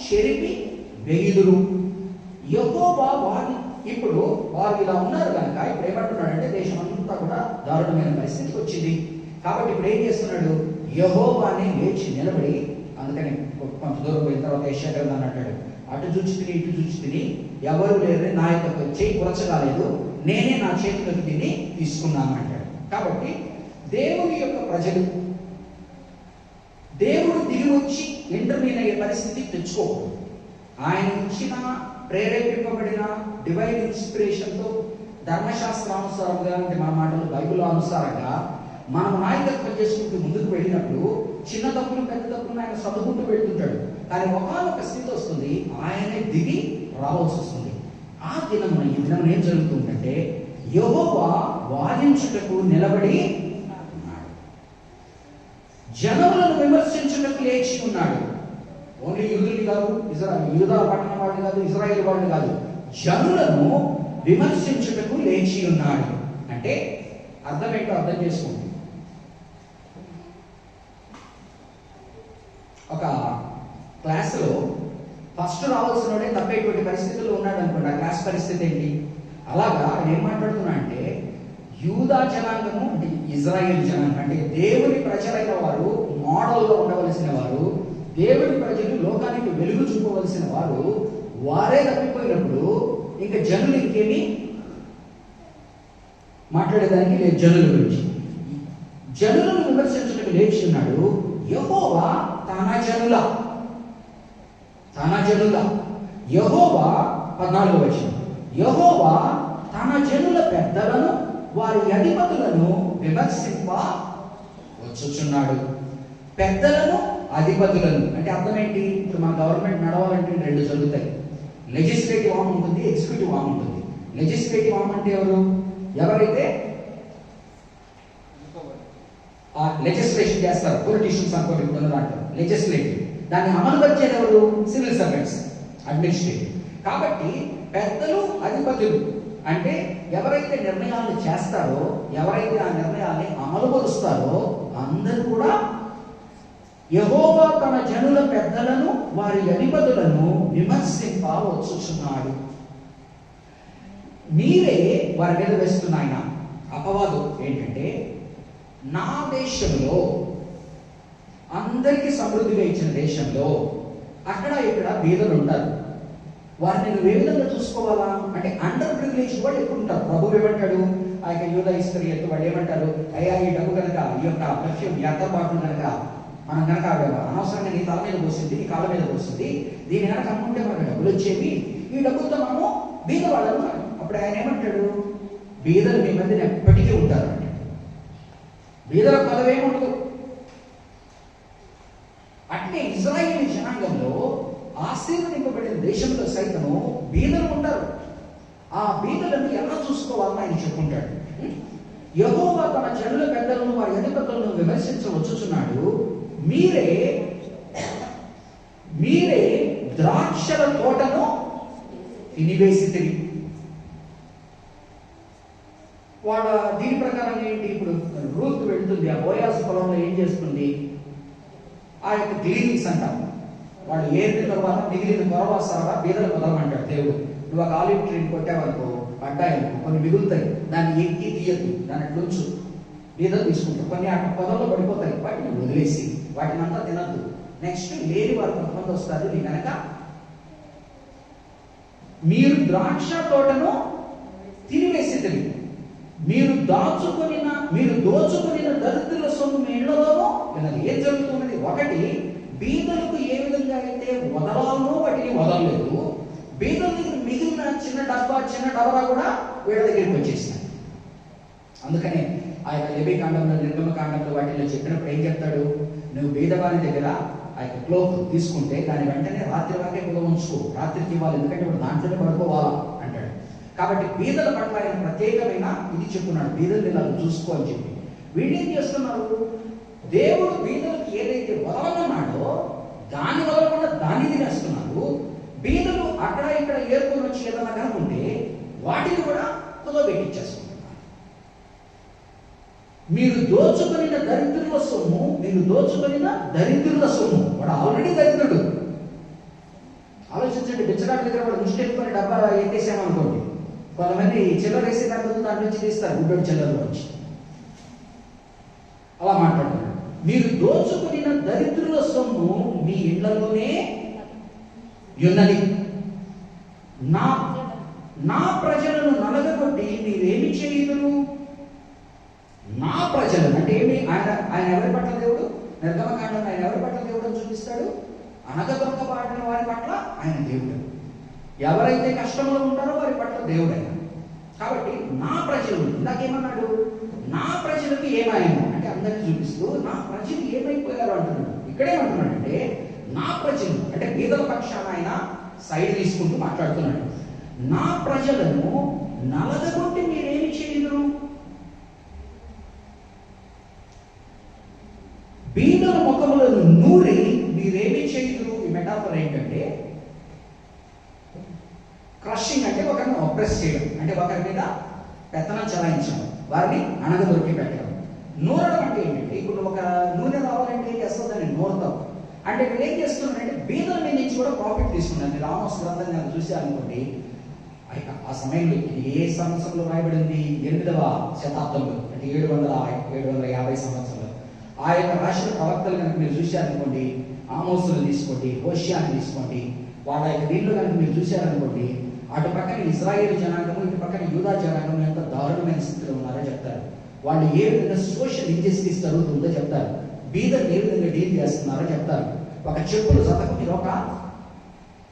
D: చెరిపి వేయుదురు. యెహోవా వారిని, ఇప్పుడు వారు ఇలా ఉన్నారు కనుక ఇప్పుడు ఏమంటున్నాడంటే దేశం అంతా కూడా దారుణమైన పరిస్థితికి వచ్చింది. కాబట్టి ఇప్పుడు ఏం చేస్తున్నాడు? యెహోవాని లేచి నిలబడి, అందుకని కొంత దూరం పోయిన తర్వాత యెషయా గ్రంథాన్ని అంటాడు, అటు చూచి తిని ఇటు చూచి తిని ఎవరు లేరు, నా యొక్క చేయి పురచగాలేదు, నేనే నా చేతిలోకి తిని తీసుకున్నాను అంటాడు. కాబట్టి దేవుని యొక్క ప్రజలు దేవుడు దిగి వచ్చి ఇంటర్వ్యూన్ అయ్యే పరిస్థితి తెచ్చుకోకూడదు. ఆయన ఇచ్చిన ప్రేరేపింపబడిన డివైన్ ఇన్స్పిరేషన్తో ధర్మశాస్త్రానుసారంగా, అంటే మన మాటలు బైబిల్ అనుసారంగా మనం నాయకత్వం చేసుకుంటూ ముందుకు వెళ్ళినప్పుడు చిన్న తప్పులు పెద్ద తప్పులు ఆయన సర్దుకుంటూ వెళ్తుంటాడు. కానీ ఒకనొక స్థితి వస్తుంది, ఆయనే దిగి రావాల్సి వస్తుంది. ఆ దినమున ఈ దినం ఏం జరుగుతుందంటే యెహోవా వాదించుటకు నిలబడి ఉన్నాడు, జనములను విమర్శించుటకు లేచి ఉన్నాడు. ఓన్లీ యూదులు కాదు, యూదా పట్టణం వాళ్ళు కాదు, ఇజ్రాయేల్ వాళ్ళు కాదు, జనులను విమర్శించుటకు లేచి ఉన్నాడు. అంటే అర్థం ఏంటో అర్థం చేసుకోండి. ఒక క్లాసులో ఫస్ట్ రావాల్సినోడే తప్పేటువంటి పరిస్థితుల్లో ఉన్నాడు అనుకోండి, ఆ క్లాస్ పరిస్థితి ఏంటి? అలాగా ఆయన ఏం మాట్లాడుతున్నా అంటే యూదా జనాంగము, అంటే ఇజ్రాయేల్ జనాంగం, అంటే దేవుని ప్రజలైన వారు, మోడల్గా ఉండవలసిన వారు, దేవుని ప్రజలు లోకానికి వెలుగు చూపవలసిన వారు, వారే తప్పిపోయినప్పుడు ఇంకా జనులు ఇంకేమి మాట్లాడేదానికి లేదు. జనుల గురించి జనులను విమర్శించడానికి లేచి ఉన్నాడు. యెహోవా తన జనుల యెహోవా 14వ వచనం, యెహోవా తన జనుల పెద్దలను వారి అధిపతులను విమర్శింప వచ్చుచున్నాడు. పెద్దలను అధిపతులను అంటే అర్థం ఏంటి? ఇప్పుడు మన గవర్నమెంట్ నడవాలంటే రెండు జరుగుతాయి. లెజిస్లేటివ్ ఆర్మ్ ఉంటుంది, ఎగ్జిక్యూటివ్ ఆర్మ్ ఉంటుంది. లెజిస్లేటివ్ ఆర్మ్ అంటే ఎవరైతే లెజిస్లేషన్ చేస్తారు, పొలిటీషియన్స్ అనుకోండి, ఇప్పుడు దాంట్లో లెజిస్లేటివ్. దాన్ని అమలు పరిచేది ఎవరు? Civil servants, administrative. కాబట్టి పెద్దలు అధిపతులు అంటే ఎవరైతే నిర్ణయాలు చేస్తారో, ఎవరైతే ఆ నిర్ణయాన్ని అమలు పరుస్తారో అందరూ కూడా యెహోవా తన జనుల పెద్దలను వారి అధిపతులను విమర్శింప వచ్చుచున్నాడు. మీరే వారి మీద వేస్తున్న ఆయన అపవాదం ఏంటంటే, నా దేశంలో అందరికీ సమృద్ధిగా ఇచ్చిన దేశంలో అక్కడ ఇక్కడ బీదలు ఉంటారు. వారిని నువ్వు ఏ విధంగా చూసుకోవాలా అంటే, అండర్ ప్రివిలేజ్ వాళ్ళు ఎక్కువ ఉంటారు. ప్రభు ఏమంటాడు? ఆ యొక్క యూదా ఇస్కరియోతు వాళ్ళు ఏమంటారు? అయ్యా ఈ డబ్బు కనుక, ఈ యొక్క పర్ఫ్యూమ్ ఎత్తబాటు కనుక మనం కనుక అనవసరంగా నీ తల మీద పోసింది, నీ కాళ్ళ మీద పోసింది, దీన్ని కనుక అమ్ముంటే మనకు డబ్బులు వచ్చేవి, ఈ డబ్బులతో మనము బీద వాళ్ళను. అప్పుడు ఆయన ఏమంటాడు? బీదలు మీ మధ్యన ఎప్పటికీ ఉంటారు అంటే. బీదల పదవేముండదు. అంటే ఇజ్రాయేల్ జనాంగంలో ఆశీర్వదింపబడిన దేశంలో సైతము బీదలు ఉంటారు. ఆ బీదలను ఎలా చూసుకోవాలని ఆయన చెప్పుకుంటాడు. యెహోవా తన జనుల పెద్దలను వారి అధిపతులను విమర్శించవచ్చుచున్నాడు. మీరే ద్రాక్షల తోటను తినివేసితిరి. వాళ్ళ దీని ప్రకారం ఏంటి? ఇప్పుడు రూత్ వెళ్తుంది, ఆ బోయాజు పొలంలో ఏం చేస్తుంది? ఆ యొక్క గ్లీనింగ్స్ అంటారు. వాళ్ళు ఏరిన తర్వాత మిగిలిన కొరవాసారా బీదలు వదలమంటాడు దేవుడు. నువ్వు ఒక ఆలివ్ ట్రీని కొట్టావనుకో, పడ్డాయనుకో, కొన్ని మిగులుతాయి, దాన్ని ఎక్కి తీయద్దు, దాన్ని అట్లుంచు, బీదలు తీసుకుంటారు. కొన్ని ఆ పొలంలో పడిపోతాయి, వాటిని వదిలేసి వాటిని అంతా తినద్దు. నెక్స్ట్ లేని వారు కొంతమంది వస్తారు. నీ కనుక మీరు ద్రాక్ష తోటను తినివేసి తెలియదు, మీరు దోచుకొనిన దరిద్రుల సొమ్ము మీ ఇళ్లలోనూ విన్నది. ఏం జరుగుతున్నది? ఒకటి, బీదలకు ఏ విధంగా అయితే వదలాలనో వాటిని వదలలేదు. బీదల దగ్గర మిగిలిన చిన్న డబ్బా కూడా వీళ్ళ దగ్గరికి వచ్చేసినాయి. అందుకనే ఆ యొక్క లేవి కాండంలో, నిర్గమ కాండంలో వాటిలో చెప్పినప్పుడు ఏం చెప్తాడు? నువ్వు బీదవారి దగ్గర ఆ యొక్క క్లోత్ తీసుకుంటే దాని వెంటనే రాత్రి వరకే కూడా ఉంచుకో, రాత్రికి ఇవ్వాలి, ఎందుకంటే ఇప్పుడు దాంట్లోనే పడుకోవాలా అంటాడు. కాబట్టి బీదల పట్ల ఆయన ప్రత్యేకమైన ఇది చెప్తున్నాడు, బీదలు ఇలా చూసుకో అని చెప్పి. వీళ్ళేం చేస్తున్నారు? దేవుడు బీదలకు ఏదైతే వదలమన్నాడో దాన్ని వదలకుండా దాన్ని తినేస్తున్నారు. బీదలు అక్కడ ఇక్కడ ఏర్కొని వచ్చి ఏదన్నా కనుకుంటే వాటిని కూడా కుదబెట్టించేస్తున్నారు. మీరు దోచుకొనిన దరిద్రుల సొమ్ము. వాడు ఆల్రెడీ దరిద్రుడు. ఆలోచించండి, బిచ్చగాడి దగ్గర వాడు ముష్టి ఎత్తుకొని డబ్బా ఎత్తేసామనుకోండి, కొంతమంది చిల్లర వేసి దాని నుంచి తీస్తారు, గుడ్డోడి చిల్లరలో వచ్చి అలా మాట్లాడుతున్నారు. మీరు దోచుకొనిన దరిద్రుల సొమ్ము మీ ఇళ్లలోనే ఉన్నది. నా ప్రజలను నలగగొట్టి మీరేమి చేయుదురు? నా ప్రజలు అంటే ఏమి? ఆయన ఎవరి పట్ల దేవుడు? నిర్గమకాండంలో ఆయన ఎవరి పట్ల దేవుడు అని చూపిస్తాడు? అనగదొక్కబాటిన వారి పట్ల ఆయన దేవుడు. ఎవరైతే కష్టంలో ఉంటారో వారి పట్ల దేవుడు ఆయన. కాబట్టి నా ప్రజలు, ఇందాకేమన్నాడు? నా ప్రజలకు ఏమాయము అంటే అందరికీ చూపిస్తూ నా ప్రజలు ఏమైపోయారు అంటున్నాడు. ఇక్కడేమంటున్నాడంటే నా ప్రజలు అంటే బీదల పక్షాన ఆయన సైడ్ తీసుకుంటూ మాట్లాడుతున్నాడు. నా ప్రజలను నలగగొట్టి మీరేమి చేయదురు? బీదల ముఖములను నూరి మీరేమి చేయుదురు? ఈ మెటాఫర్ ఏంటంటే, క్రషింగ్ అంటే ఒకరిని అప్రెస్ చేయడం, అంటే ఒకరి మీద పెత్తనం చలాయించడం, వారిని అణగదొరికి పెట్టడం. నూరడం అంటే ఏంటంటే, ఇప్పుడు ఒక నూనె రావాలంటే ఏం చేస్తావు? దాన్ని నూరుతావు. అంటే వీళ్ళు ఏం చేస్తున్నారంటే బీదల మీద నుంచి కూడా ప్రాఫిట్ తీసుకున్నారు. మీరు రామోస్ గ్రంథం నేను చూశారనుకోండి, ఆ సమయంలో ఏ సంవత్సరంలో రాయబడింది? 8వ శతాబ్దంలో, అంటే 750 సంవత్సరంలో. ఆ యొక్క రాష్ట్ర ప్రవక్తలు కనుక మీరు చూశారనుకోండి, ఆమోసులు తీసుకోండి, హోషియాని తీసుకోండి, వాళ్ళ యొక్క దీంట్లో కనుక మీరు చూశారనుకోండి, అటు పక్కన ఇజ్రాయేల్ జనాంగము, ఇటు పక్కన యూదా జనాంగం ఎంత దారుణమైన స్థితిలో ఉన్నారో చెప్తారు. వాళ్ళు ఏ విధంగా సోషల్ ఇంజస్టిస్ జరుగుతుందో చెప్తారు, బీదర్ని ఏ విధంగా డీల్ చేస్తున్నారో చెప్తారు. ఒక చెప్పులు జతకు మీరు ఒక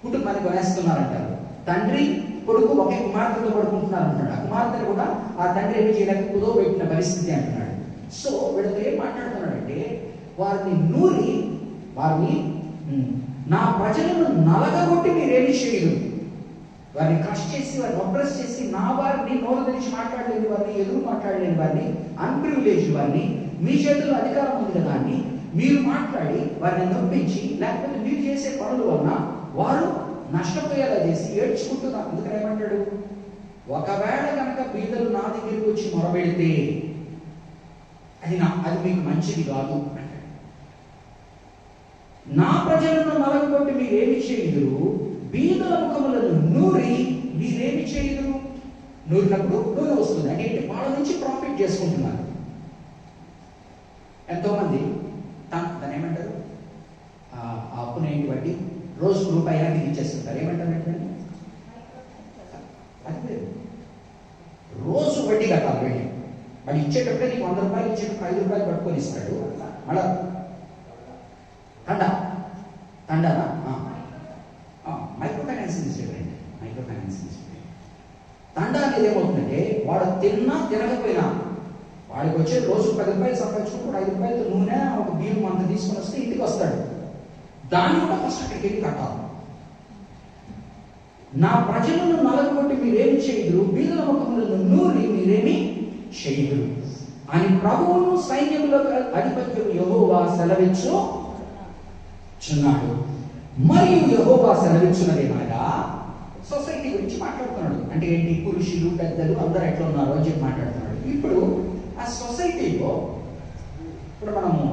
D: కుటుంబానికి వేస్తున్నారంటారు. తండ్రి కొడుకు ఒకే కుమార్తెతో పడుకుంటున్నారు అంటాడు. ఆ కుమార్తెను కూడా ఆ తండ్రి ఏమి చేయలేక కుదో పెట్టిన పరిస్థితి అంటున్నాడు. సో వీళ్ళతో ఏం మాట్లాడుతున్నాడంటే, వారిని నా ప్రజలను నలగగొట్టి మీరేమి చేయరు, వారిని క్రష్ చేసి వారిని ఒప్రెస్ చేసి నా వారిని నోరు తెరిచి మాట్లాడలేని వారిని, ఎదురు మాట్లాడలేని వారిని, అన్ప్రివిలేజ్ వారిని, మీ చేతుల్లో అధికారం ఉంది కదా అని మీరు మాట్లాడి వారిని నొప్పించి, లేకపోతే మీరు చేసే పనుల వలన వారు నష్టపోయేలా చేసి ఏడ్చుకుంటున్నారు. అందుకని ఏమంటాడు, ఒకవేళ కనుక బీదలు నా దగ్గరికి వచ్చి మొరబెడితే అది మీకు మంచిది కాదు అంటాడు. నా ప్రజలను నలగొట్టి మీరేమి చేయుదురు, బీదల ముఖములను నూరి మీరేమి చేయుదురు. నూరినప్పుడు నూనె వస్తుంది అంటే వాళ్ళ నుంచి ప్రాఫిట్ చేసుకుంటున్నారు. ఎంతోమంది దాన్ని ఏమంటారు, ఆ అప్పుని ఏంటి బట్టి రోజుకు రూపాయి వెనక్కి ఇచ్చేస్తుంటారు. ఏమంటారు అంటే అది లేదు, రోజు వడ్డీ కట్టాలి. వెళ్ళి వాడు ఇచ్చేటప్పుడే నీకు 100 రూపాయలు ఇచ్చేటప్పుడు 5 రూపాయలు పట్టుకొని ఇస్తాడు. మళ్ళా తండానా micro finance institute. Micro finance institute తండా అనేది ఏమవుతుందంటే, వాడు తిన్నా తినకపోయినా వాడికి వచ్చే రోజు 10 రూపాయలు సంపాదించుకుంటూ 5 రూపాయలతో నూనె ఒక బియ్యం అంత తీసుకొని వస్తే ఇంటికి వస్తాడు. దాన్ని కూడా ఫస్ట్ అక్కడికి వెళ్ళి కట్టాలి. నా ప్రజలను నలగొట్టి మీరేమి చేయుదురు, బీదల ముఖములను నూరి మీరేమి చేయుదురు అని ప్రభువును సైన్యములకు అధిపత్యం యెహోవా సెలవిచ్చుచున్నాడు. మరియు యెహోవా సెలవిచ్చున్నదేమనగా, సొసైటీ గురించి మాట్లాడుతున్నాడు. అంటే ఏంటి, పురుషులు పెద్దలు అందరూ ఎట్లా ఉన్నారో అని చెప్పి మాట్లాడుతున్నాడు. ఇప్పుడు ఆ సొసైటీలో ఇప్పుడు మనము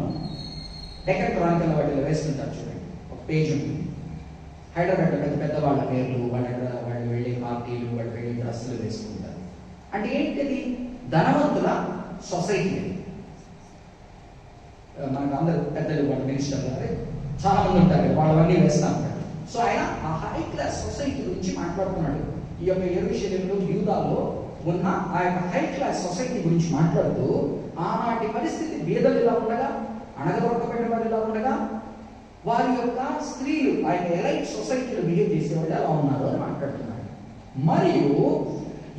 D: డెక్కన్ క్రానికల్ వాటిలో వేస్తుంటారు చూడండి, ఒక పేజ్ ఉంటుంది. హైదరాబాద్లో పెద్ద పెద్ద వాళ్ళ పేర్లు, వాళ్ళు వెళ్ళే పార్టీలు, వాళ్ళు వెళ్ళే డ్రెస్సులు వేసుకుంటారు. అంటే ఏంటిది, ధనవంతుల సొసైటీ. మనకు అందరు పెద్దలు వాళ్ళ మినిస్టర్లు చాలా మంది ఉంటారు, వాళ్ళవన్నీ వేస్తూ ఉంటారు. సో ఆయన ఆ హై క్లాస్ సొసైటీ గురించి మాట్లాడుతున్నాడు. ఈ యొక్క యెరూషలేములో యూదాలో ఉన్న ఆ యొక్క హై క్లాస్ సొసైటీ గురించి మాట్లాడుతూ, ఆనాటి పరిస్థితి బీదలు ఇలా ఉండగా, అణగదొక్కబడిన వారు ఇలా ఉండగా, వారి యొక్క స్త్రీలు ఆ యొక్క ఎలైట్ సొసైటీలో బిహేవ్ చేసేవాళ్ళు ఎలా ఉన్నారు అని మాట్లాడుతున్నాడు. మరియు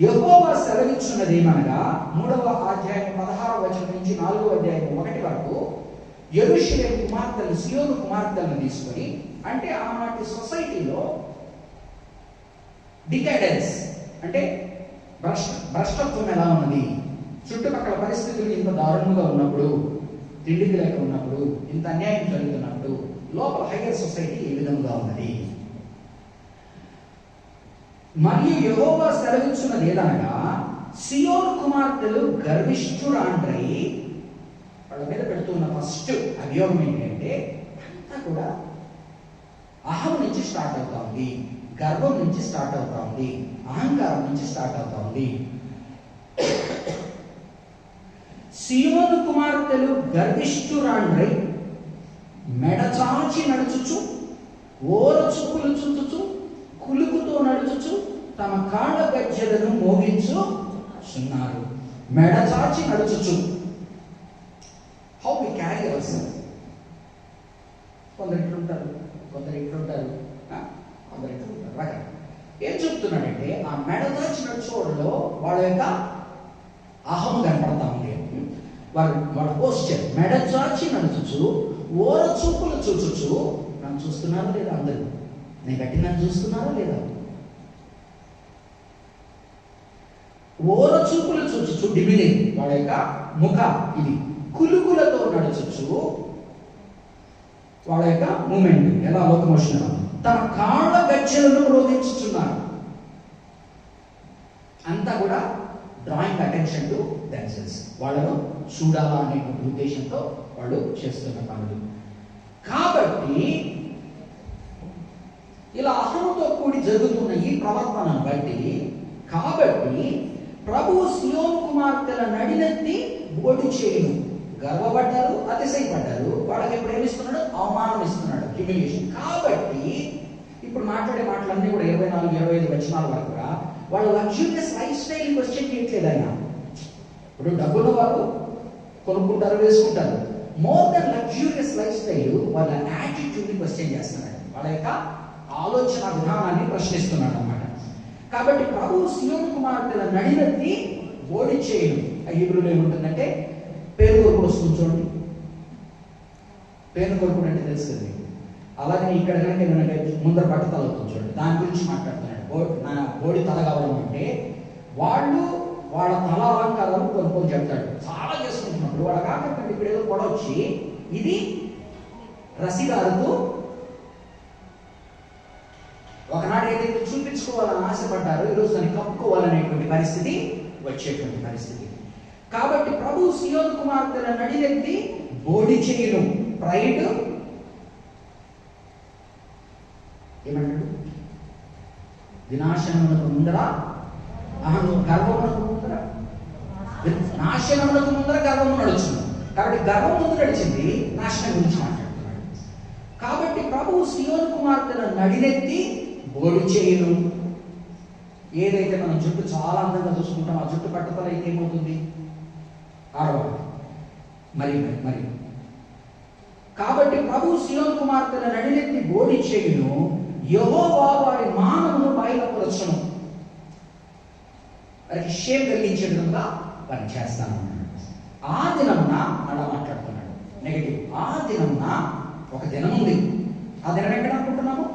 D: యెహోవా సెలవిచ్చున్నది ఏమనగా, 3వ అధ్యాయం 16వ వచనం నుంచి 4వ అధ్యాయం 1 వరకు, యెరూషలేము కుమార్తెలు, సియోను కుమార్తెలను తీసుకొని, అంటే ఆనాటి సొసైటీలో డికాడెన్స్ అంటే భ్రష్టత్వం ఎలా ఉన్నది, చుట్టుపక్కల పరిస్థితులు ఇంత దారుణంగా ఉన్నప్పుడు, తిండికి లేక ఉన్నప్పుడు, ఇంత అన్యాయం జరుగుతున్నప్పుడు లోపల హైయర్ సొసైటీ ఏ విధంగా ఉన్నది. మరియు యెహోవా సెలవిచ్చున్నది ఏదనగా, సియోను కుమార్తెలు గర్విష్ఠురాండ్రై, వాళ్ళ మీద పెడుతున్న ఫస్ట్ అభియోగం ఏంటంటే, అంతా కూడా అహం నుంచి స్టార్ట్ అవుతా ఉంది, గర్వం నుంచి స్టార్ట్ అవుతా ఉంది, అహంకారం నుంచి స్టార్ట్ అవుతా ఉంది. సియోను కుమార్తెలు గర్విష్ఠురాండ్రై మెడచాచి నడుచుచు, ఓర చూపులు చుట్టుచు, కులుకుతో నడుచుచు, తమ కాళ్ళ గజ్జెలను మోగించుచున్నారు. మెడచాచి నడుచుచు. How we carry అవర్సెల్ఫ్. కొందరు ఇట్లుంటారు, కొందరు ఇట్లుంటారు, కొందరు ఇట్లుంటారు, రకరకాల. ఏం చెప్తున్నాడంటే, ఆ మెడచాచి నడుచుకోవడంలో వాళ్ళ యొక్క అహం కనపడతా ఉంది. వాళ్ళ పోస్చర్ మెడచాచి నడుచుచు, ఓర చూపులు చూచుచు, నన్ను చూస్తున్నారా లేదా, అందరూ నేను గట్టి నన్ను చూస్తున్నారా లేదా, ఓర చూపులు చూచుచు, డిమిలింగ్ వాళ్ళ యొక్క ముఖ ఇది, కులుకులతో నడుచుచు, వాళ్ళ యొక్క మూమెంట్ ఎలా లోకమోషన్, తమ కాళ్ళ గజ్జెలను రోధించుచున్నారు. అంతా కూడా డ్రాయింగ్ అటెన్షన్ టు దెమ్సెల్వ్స్, వాళ్ళను చూడాలా అనే ఉద్దేశంతో వాళ్ళు చేస్తున్న పనులు. కాబట్టి ఇలా అహంతో కూడి జరుగుతున్న ఈ ప్రవర్తనను బట్టి, కాబట్టి ప్రభువు సియోను కుమార్తెల నడినెత్తి బోడి చేయను. గర్వపడ్డారు, అతిశయపడ్డారు. వాళ్ళకి ఇప్పుడు ఏమిస్తున్నాడు, అవమానం ఇస్తున్నాడు, హ్యూమిలియేషన్. కాబట్టి ఇప్పుడు మాట్లాడే మాటలన్నీ కూడా 24-25 వచనాల వరకు వాళ్ళ లగ్జూరియస్ లైఫ్ స్టైల్ క్వశ్చన్ చేయట్లేదు ఆయన. ఇప్పుడు డబ్బున్న వారు కొనుక్కుంటారు, వేసుకుంటారు. More than luxurious life style వాళ్ళ యాటిట్యూడ్ని క్వశ్చన్ చేస్తున్నాడు, వాళ్ళ యొక్క ఆలోచన విధానాన్ని ప్రశ్నిస్తున్నాడు అన్నమాట. కాబట్టి ప్రభు సియోను కుమార్తెల నడినెత్తి బోడి చేయను. హీబ్రూలో ఏముంటుందంటే పేరు కొరకు వస్తుంది చూడండి. పేరు కొరకు అంటే తెలుసు కదా మీకు. అలాగే ఇక్కడ కనుక ఏమైనా ముందర బట్టతల అవుతుంది చూడండి, దాని గురించి మాట్లాడుతున్నాడు. బోడి తల కావడం అంటే వాళ్ళు వాళ్ళ తల అలంకారాలు కొనుక్కొని చెప్తాడు. చాలా చేసుకుంటున్నప్పుడు వాళ్ళ కాకుండా ఇప్పుడు ఏదో కూడా వచ్చి ఇది రసిగారుతూ ఒకనాడు ఏదైతే చూపించుకోవాలని ఆశపడ్డారో ఈరోజు దాన్ని కప్పుకోవాలనేటువంటి పరిస్థితి వచ్చేటువంటి పరిస్థితి. కాబట్టి ప్రభు సియోను కుమార్తెల నడినెత్తి బోడి చేయును. ప్రైడ్ ఏమంటాడు? వినాశనమునకు ముందర గర్వమునకు ముందర నాశనమునకు ముందర గర్వము నడుచును. కాబట్టి గర్వం ముందు నడిచింది, నాశనం గురించి మాట్లాడుతున్నాడు. కాబట్టి ప్రభు సియోను కుమార్తెల నడినెత్తి బోడి చేయును. ఏదైతే మనం జుట్టు చాలా అందంగా చూసుకుంటాం, ఆ జుట్టు పట్టుదల అయితే ఏమవుతుంది? ఆడవాళ్ళు మరి మరి కాబట్టి ప్రభు సియోను కుమార్తెల నడినెత్తి బోడి చేయును. యెహోవా వారి మానమును బయలుపరచును. వారికి షేమ్ కలిగించే విధంగా వారిని చేస్తాను. ఆ దినమున అలా మాట్లాడుతున్నాడు నెగటివ్. ఆ దినమున ఒక దినం ఉంది. ఆ దినం ఎక్కడ అనుకుంటున్నాము?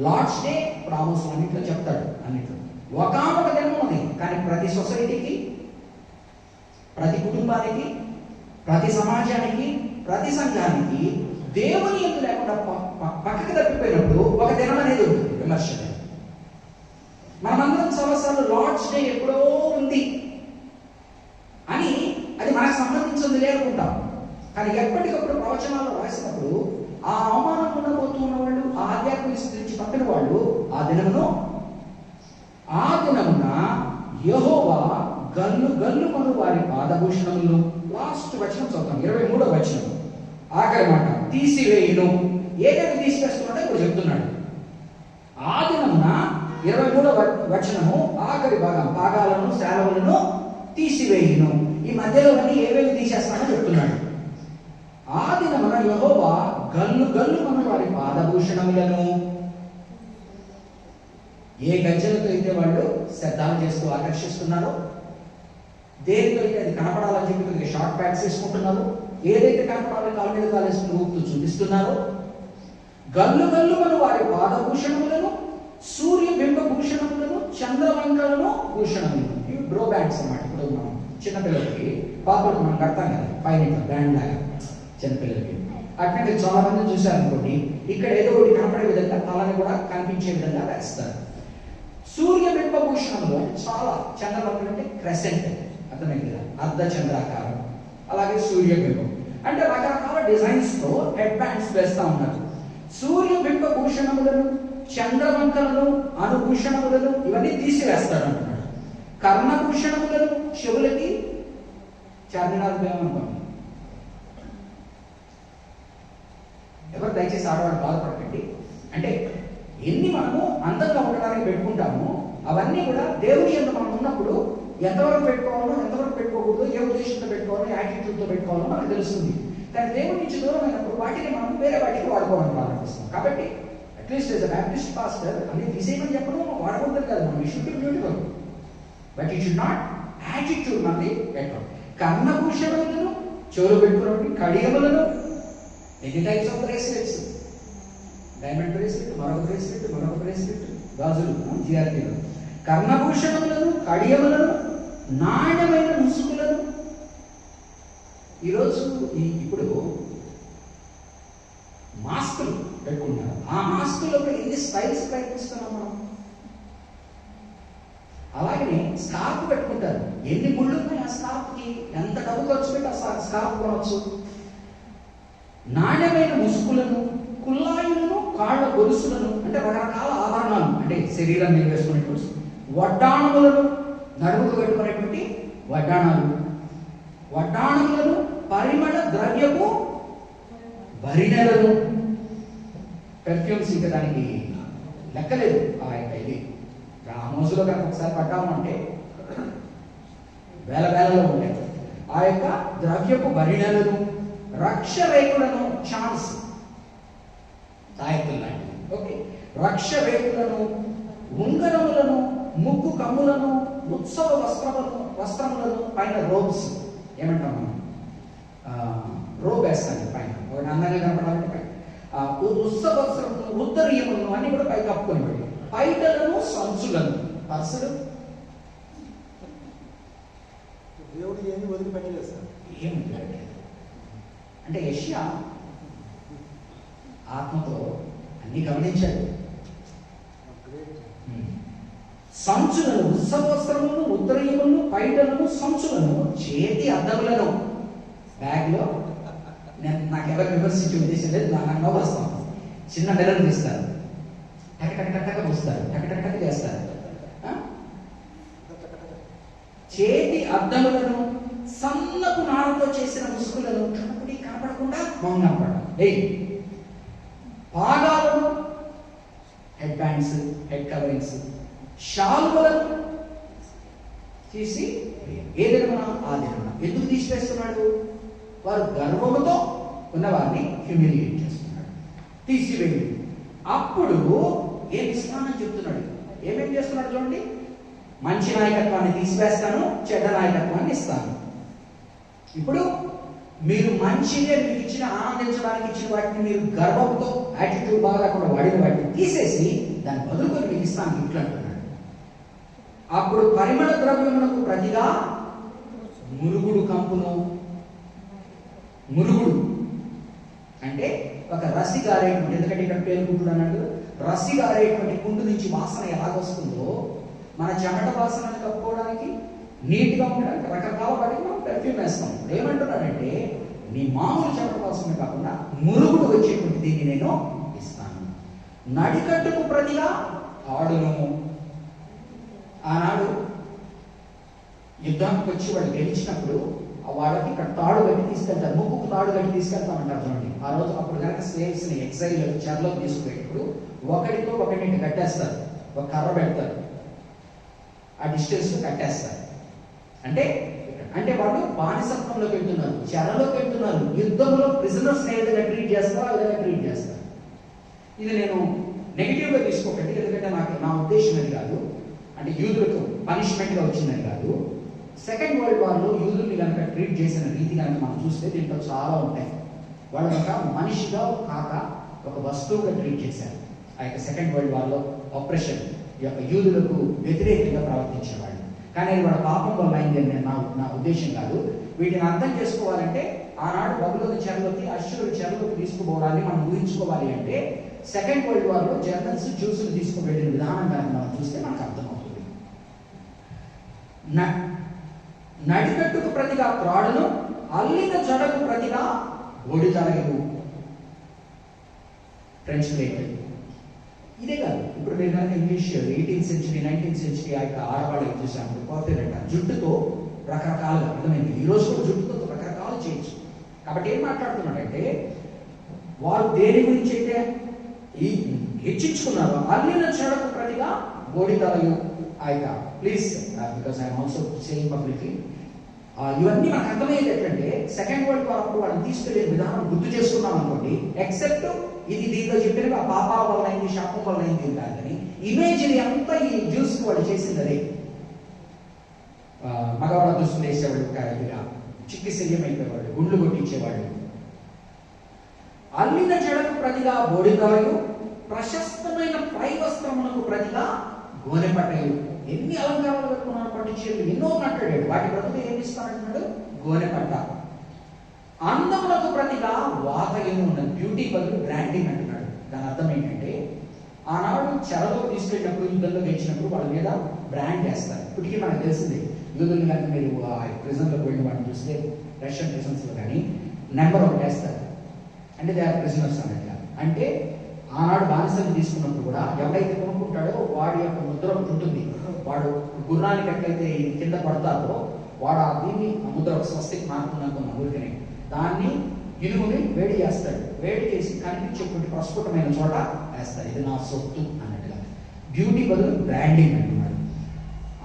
D: Lord's day. ప్రామోస్ అన్నింటిలో చెప్తాడు. అన్నింటిలో ఒక దినం ఉంది. కానీ ప్రతి సొసైటీకి, ప్రతి కుటుంబానికి, ప్రతి సమాజానికి, ప్రతి సంఘానికి దేవుని యందు లేకుండా పక్కకి తప్పిపోయినప్పుడు ఒక దినం అనేది ఉంటుంది, విమర్శ. మనమందరం సంవత్సరాలు లార్డ్స్ డే ఎప్పుడో ఉంది అని అది మనకు సంబంధించింది లేకుంటాం. కానీ ఎప్పటికప్పుడు ప్రవచనాల్లో రాసినప్పుడు ఆ అవమానం ఉండబోతున్న వాళ్ళు, ఆ ఆధ్యాత్మిక స్థితి నుంచి తప్పిన వాళ్ళు ఆ దినమున యెహోవా గల్లు గల్లు మను వారి పాదభూషణములు. లాస్ట్ వచనం చదువుతాం, 23వ వచనం ఆఖరి మాట, తీసివేయును. ఏదైతే తీసివేస్తున్నాడో ఇప్పుడు చెప్తున్నాడు. ఆ దినమున 23వ వచనము ఆఖరి భాగాలను శాలవులను తీసివేయును. ఈ మధ్యలో అన్ని ఏవేవి తీసేస్తానో చెప్తున్నాడు. ఆ దినమున యెహోవా గల్లు గల్లు మను వారి పాదభూషణములను. ఏ గజ్జలతో అయితే వాళ్ళు శబ్దాలు చేస్తూ ఆకర్షిస్తున్నారో, దేనితో అయితే అది కనపడాలని చెప్పి షార్ట్ ప్యాంట్స్ వేసుకుంటున్నారు, ఏదైతే కనపడాలని కాళ్ళ మీద కాలేసుకుని ఊపుతూ చూపిస్తున్నారో, గల్లు గల్లు మను వారి పాదభూషణములను, సూర్యబింబ భూషణములను, చంద్రవంకలను భూషణములను. ఇవి బ్రో బ్యాండ్స్ అన్నమాట. ఇప్పుడు మనం చిన్నపిల్లలకి, పాపలకు మనం కడతాం కదా పైన బ్యాండ్ లాగా చిన్నపిల్లలకి. అట్లా మీరు చాలా మంది చూశారనుకోండి, ఇక్కడ ఏదో ఒకటి కనపడే విధంగా తలని కూడా కనిపించే విధంగా వేస్తారు. సూర్యబింబ భూషణంలో చాలా చంద్రవంకలు అంటే క్రెసెంట్, అర్థమైంది కదా, అర్ధ చంద్రాకారం. అలాగే సూర్యబింబం అంటే రకరకాల డిజైన్స్ తో హెడ్ బ్యాండ్స్ వేస్తా ఉన్నారు. సూర్యబింబ భూషణములను, చంద్రవంకలను, అనుభూషణములను ఇవన్నీ తీసివేస్తాడు అంటున్నాడు. కర్ణభూషణములను, చెవులకి చార్మినార్ అనుకోండి. ఎవరు దయచేసి ఆడవాళ్ళు బాధపడకండి. అంటే ఎన్ని మనము అందంగా ఉండడానికి పెట్టుకుంటామో అవన్నీ కూడా దేవుని యందు మనం ఉన్నప్పుడు ఎంతవరకు పెట్టుకోవాలో, ఎంతవరకు పెట్టుకోకూడదు, ఏ ఉద్దేశంతో పెట్టుకోవాలో, యాటిట్యూడ్తో పెట్టుకోవాలో మనకు తెలుస్తుంది. కానీ దేవుడి నుంచి దూరం అయినప్పుడు వాటిని మనం వేరే వాటికి వాడుకోవాలని ప్రారంభిస్తాం. కాబట్టి at least as a Baptist pastor అన్ని తీసేయమని చెప్పడం వాడకూడదు కదా. మనం should be beautiful, but it should not attitude మనది పెట్టడం. కర్ణభూషణములను, చెవులు పెట్టుకున్నప్పుడు కడియములను, ఎన్ని types of bracelets, diamond bracelet, మరొక బ్రేస్లెట్, మరొక బ్రేస్లెట్, గాజులు జిఆర్టీలు, కర్ణభూషణములను, కడియములను, నాణ్యమైన ముసుగులను. ఈరోజు ఇప్పుడు మాస్కులు పెట్టుకుంటారు. ఆ మాస్కుల్లో ఎన్ని స్టైల్స్ ప్రయత్నిస్తున్నాం మనం. అలాగనే స్కార్ఫ్ పెట్టుకుంటారు. ఎన్ని ముళ్ళు ఉన్నాయి ఆ స్కార్ఫ్కి, ఎంత డబ్బు ఖర్చు పెట్టి ఆ స్కార్ఫ్ కొనవచ్చు. నాణ్యమైన ముసుగులను, కుల్లాయులను, కాళ్ళ గొలుసులను అంటే రకరకాల ఆభరణాలు, అంటే శరీరం మీద వేసుకునేటువంటి వడ్డాణములను, నడుముకు పెట్టుకునేటువంటి వడ్డాణములను, పరిమళ ద్రవ్యము భరిణెలను. పెర్ఫ్యూమ్స్ ఇంకా దానికి లెక్కలేదు. ఆ యొక్క ఇది ఆ మోజులో కనుక ఒకసారి పడ్డాము అంటే వేల వేలలో ఉంటాయి. ఆ యొక్క ద్రవ్యపు భరిణలను, రక్ష రేకులను, ఛాన్స్ తాయెత్తులు లాంటివి, ఓకే, రక్ష రేకులను, ఉంగరములను, ముగ్గు కమ్ములను, ఉత్సవ వస్త్రములను, పైన రోబ్స్, ఏమంటాం మనం, రోబ్ వేస్తాను పైన, ఒకటి అందంగా కనపడాలంటే పైన ఉత్సవ వస్త్రములను, ఉత్తరీయములను అన్ని కూడా పై కప్పుకొని, పైటలను, సంచులను, పర్సులు
E: దేవుడు ఏమి వదిలిపెట్టలేదు సార్.
D: ఏమి అంటే యెషయా ఆత్మతో అన్ని గమనించాడు. సంచులను, ఉత్సవస్త్రములను, ఉత్తరీయములను, పైటలను, సంచులను, చేతి అద్దములను, బ్యాగ్లో నాకెవరు విమర్శించే ఉద్దేశం లేదు, నాకు వస్తాను. చిన్న నెలను తీస్తారు, టక పూస్తారు, టక చేస్తారు. చేతి అద్దములను, సన్నపు నారతో చేసిన ముసుగులను, కనపడకుండా మౌనం కనపడాలి. పాగాలను, హెడ్ బ్యాండ్స్, హెడ్ కవరింగ్స్, షాలువలను తీసి ఏ దినమున ఆ దినమున ఎందుకు తీసివేస్తున్నాడు? వారు గర్వముతో ఉన్నవారిని హ్యూమిలియేట్ చేస్తున్నాడు, తీసివేయండి. అప్పుడు ఏం ఇస్తానని చెప్తున్నాడు, ఏమేం చేస్తున్నాడు చూడండి. మంచి నాయకత్వాన్ని తీసివేస్తాను, చెడ్డ నాయకత్వాన్ని ఇస్తాను. ఇప్పుడు మీరు మంచిగా మీకు ఇచ్చిన, ఆనందించడానికి ఇచ్చిన వాటిని మీరు గర్వంతో యాటిట్యూడ్ బాగా లేకుండా వాడిన వాటిని తీసేసి దాన్ని బదులుకొని మీకు ఇస్తాను ఇట్లు అంటున్నాడు. అప్పుడు పరిమళ ద్రవ్యములకు ప్రతిగా మురుగుడు కంపును. మురుగుడు అంటే ఒక రసి గారేటువంటి, ఎందుకంటే ఇక్కడ పేరుకుంటుడు అన్నాడు, రసి గారేటువంటి కుండు నుంచి వాసన ఎలాగొస్తుందో, మన చెమట వాసనని కప్పుకోవడానికి, నీట్గా ఉండడానికి రకరకాల వాటికి మనం పెర్ఫ్యూమ్ వేస్తాం. ఏమంటున్నాడంటే నీ మామూలు చెమట వాసన కాకుండా మురుగుడు వచ్చేటువంటి దీన్ని నేను ఇస్తాను. నడికట్టుకు ప్రతిగా తాడును. ఆనాడు యుద్ధానికి వచ్చి వాళ్ళు గెలిచినప్పుడు వాళ్ళకి ఇక్కడ తాడు కట్టి తీసుకెళ్తారు, ముక్కుకు తాడు కట్టి తీసుకెళ్తామంటారు చూడండి. ఆ రోజు అప్పుడు కనుక స్లేవ్స్ని ఎక్సైల్ చెరలోకి తీసుకుపోయేటప్పుడు ఒకటితో ఒకటిని కట్టేస్తారు, ఒక కర్ర పెడతారు, ఆ డిస్టెన్స్ కట్టేస్తారు. అంటే వాళ్ళు బానిసత్వంలోకి వెళ్తున్నారు, చెరలోకి వెళ్తున్నారు. యుద్ధంలో ప్రిజనర్స్ ఏ విధంగా ట్రీట్ చేస్తారో ఆ విధంగా ట్రీట్ చేస్తారు. ఇది నేను నెగిటివ్గా తీసుకోకండి, ఎందుకంటే నా ఉద్దేశం అది కాదు. అంటే యూదులకు పనిష్మెంట్గా వచ్చిందని కాదు. సెకండ్ వరల్డ్ వార్లో యూదుల్ని కనుక ట్రీట్ చేసిన రీతి కనుక మనం చూస్తే దీంట్లో చాలా ఉంటాయి. వాళ్ళు ఒక మనిషిగా కాక ఒక వస్తువుగా ట్రీట్ చేశారు. ఆ యొక్క సెకండ్ వరల్డ్ వార్లో ఆపరేషన్ ఈ యొక్క యూదులకు వ్యతిరేకంగా ప్రవర్తించేవాళ్ళు. కానీ అది వాళ్ళ పాపం వల్ల అయింది అని నా ఉద్దేశం కాదు. వీటిని అర్థం చేసుకోవాలంటే ఆనాడు బబులోని చెరలోకి, అశ్షూరు చెరలోకి తీసుకుపోవడాన్ని మనం ఊహించుకోవాలి అంటే సెకండ్ వరల్డ్ వార్లో జర్మన్స్ జ్యూస్ను తీసుకువెళ్ళిన విధానం కనుక మనం చూస్తే మనకు అర్థమవుతుంది. నడికట్టుకు ప్రతిగా త్రాడును, అల్లిన జడకు ప్రతిగా ఒడితలగవు. French plate. ఇదే కాదు, ఇప్పుడు మీరు కనుక English 18th century 19th century ఆ యొక్క ఆడవాళ్ళకి చూసాము, కాపీరైట్ జుట్టుతో రకరకాలుగా, అర్థమైంది. ఈ రోజు కూడా జుట్టుతో రకరకాలు చేయొచ్చు. కాబట్టి ఏం మాట్లాడుతున్నాడంటే వారు దేని గురించి అయితే హెచ్చించుకున్నారో అల్లిన జడకు ప్రతిగా ఒడితలయు. Please because I'm also saying publicly, ఇవన్నీ మనకు అర్థమయ్యేది ఎట్లంటే సెకండ్ వరల్డ్ వార్ అప్పుడు వాళ్ళని తీసుకెళ్లే విధానం గుర్తు చేసుకున్నాం అనుకోండి. ఎక్సెప్ట్ ఇది దీంట్లో చెప్పిన ఆ పాపాల వల్ల అయింది, శాపం వల్ల అయింది కాదని ఇమేజ్ని అంతా ఈ జ్యూస్ వాళ్ళు చేసింది అదే. మగవాళ్ళ దుస్తులు వేసేవాళ్ళు, చిక్కి శల్యం అయిపోయేవాళ్ళు, గుండ్లు కొట్టించేవాళ్ళు. అల్లిన జడకు ప్రతిగా బోడిగాయు, ప్రశస్తమైన పై వస్త్రములకు ప్రతిగా గోనెపట్టయు. ఎన్ని అలంకారాలు పెట్టుకున్నారు పట్టు చీరలు, ఎన్నో మాట్లాడాడు. వాటి ప్రతిగా ఏమి ఇస్తానంటున్నాడు? గోనెపట్ట. అందములకు ప్రతిగా వాతయము ఉన్నది. బ్యూటీ బదులు బ్రాండింగ్ అంటున్నాడు. దాని అర్థం ఏంటంటే ఆనాడు చెరలో తీసుకెళ్ళినప్పుడు, యుద్ధంలో గెలిచినప్పుడు వాళ్ళ మీద బ్రాండ్ చేస్తారు. ఇప్పటికీ మనకు తెలిసింది, యూదుల్ని కనుక మీరు ప్రిజన్లోకి వెళ్ళిన వాటిని చూస్తే రష్యన్ ప్రిజన్స్లో కానీ నెంబర్ ఒకటి వేస్తారు, అంటే దే ఆర్ ప్రిజనర్స్ అన్నట్టుగా. అంటే ఆనాడు బానిసలు తీసుకున్నప్పుడు కూడా ఎవరైతే కొనుక్కుంటాడో వాడి యొక్క ముద్ర ఉంటుంది. వాడు గుర్రానికి ఎట్లయితే కింద పడతారో వాడు ఆ దీన్ని ముద్ర స్వస్తికి మార్పుకున్నాను ఊరికనే దాన్ని ఇనుముని వేడి చేస్తాడు. వేడి చేసి కనిపించేటువంటి ప్రస్ఫుటమైన చోట వేస్తాడు. ఇది నా సొత్తు అన్నట్టుగా. బ్యూటీ బదులు బ్రాండింగ్ అంటున్నాడు.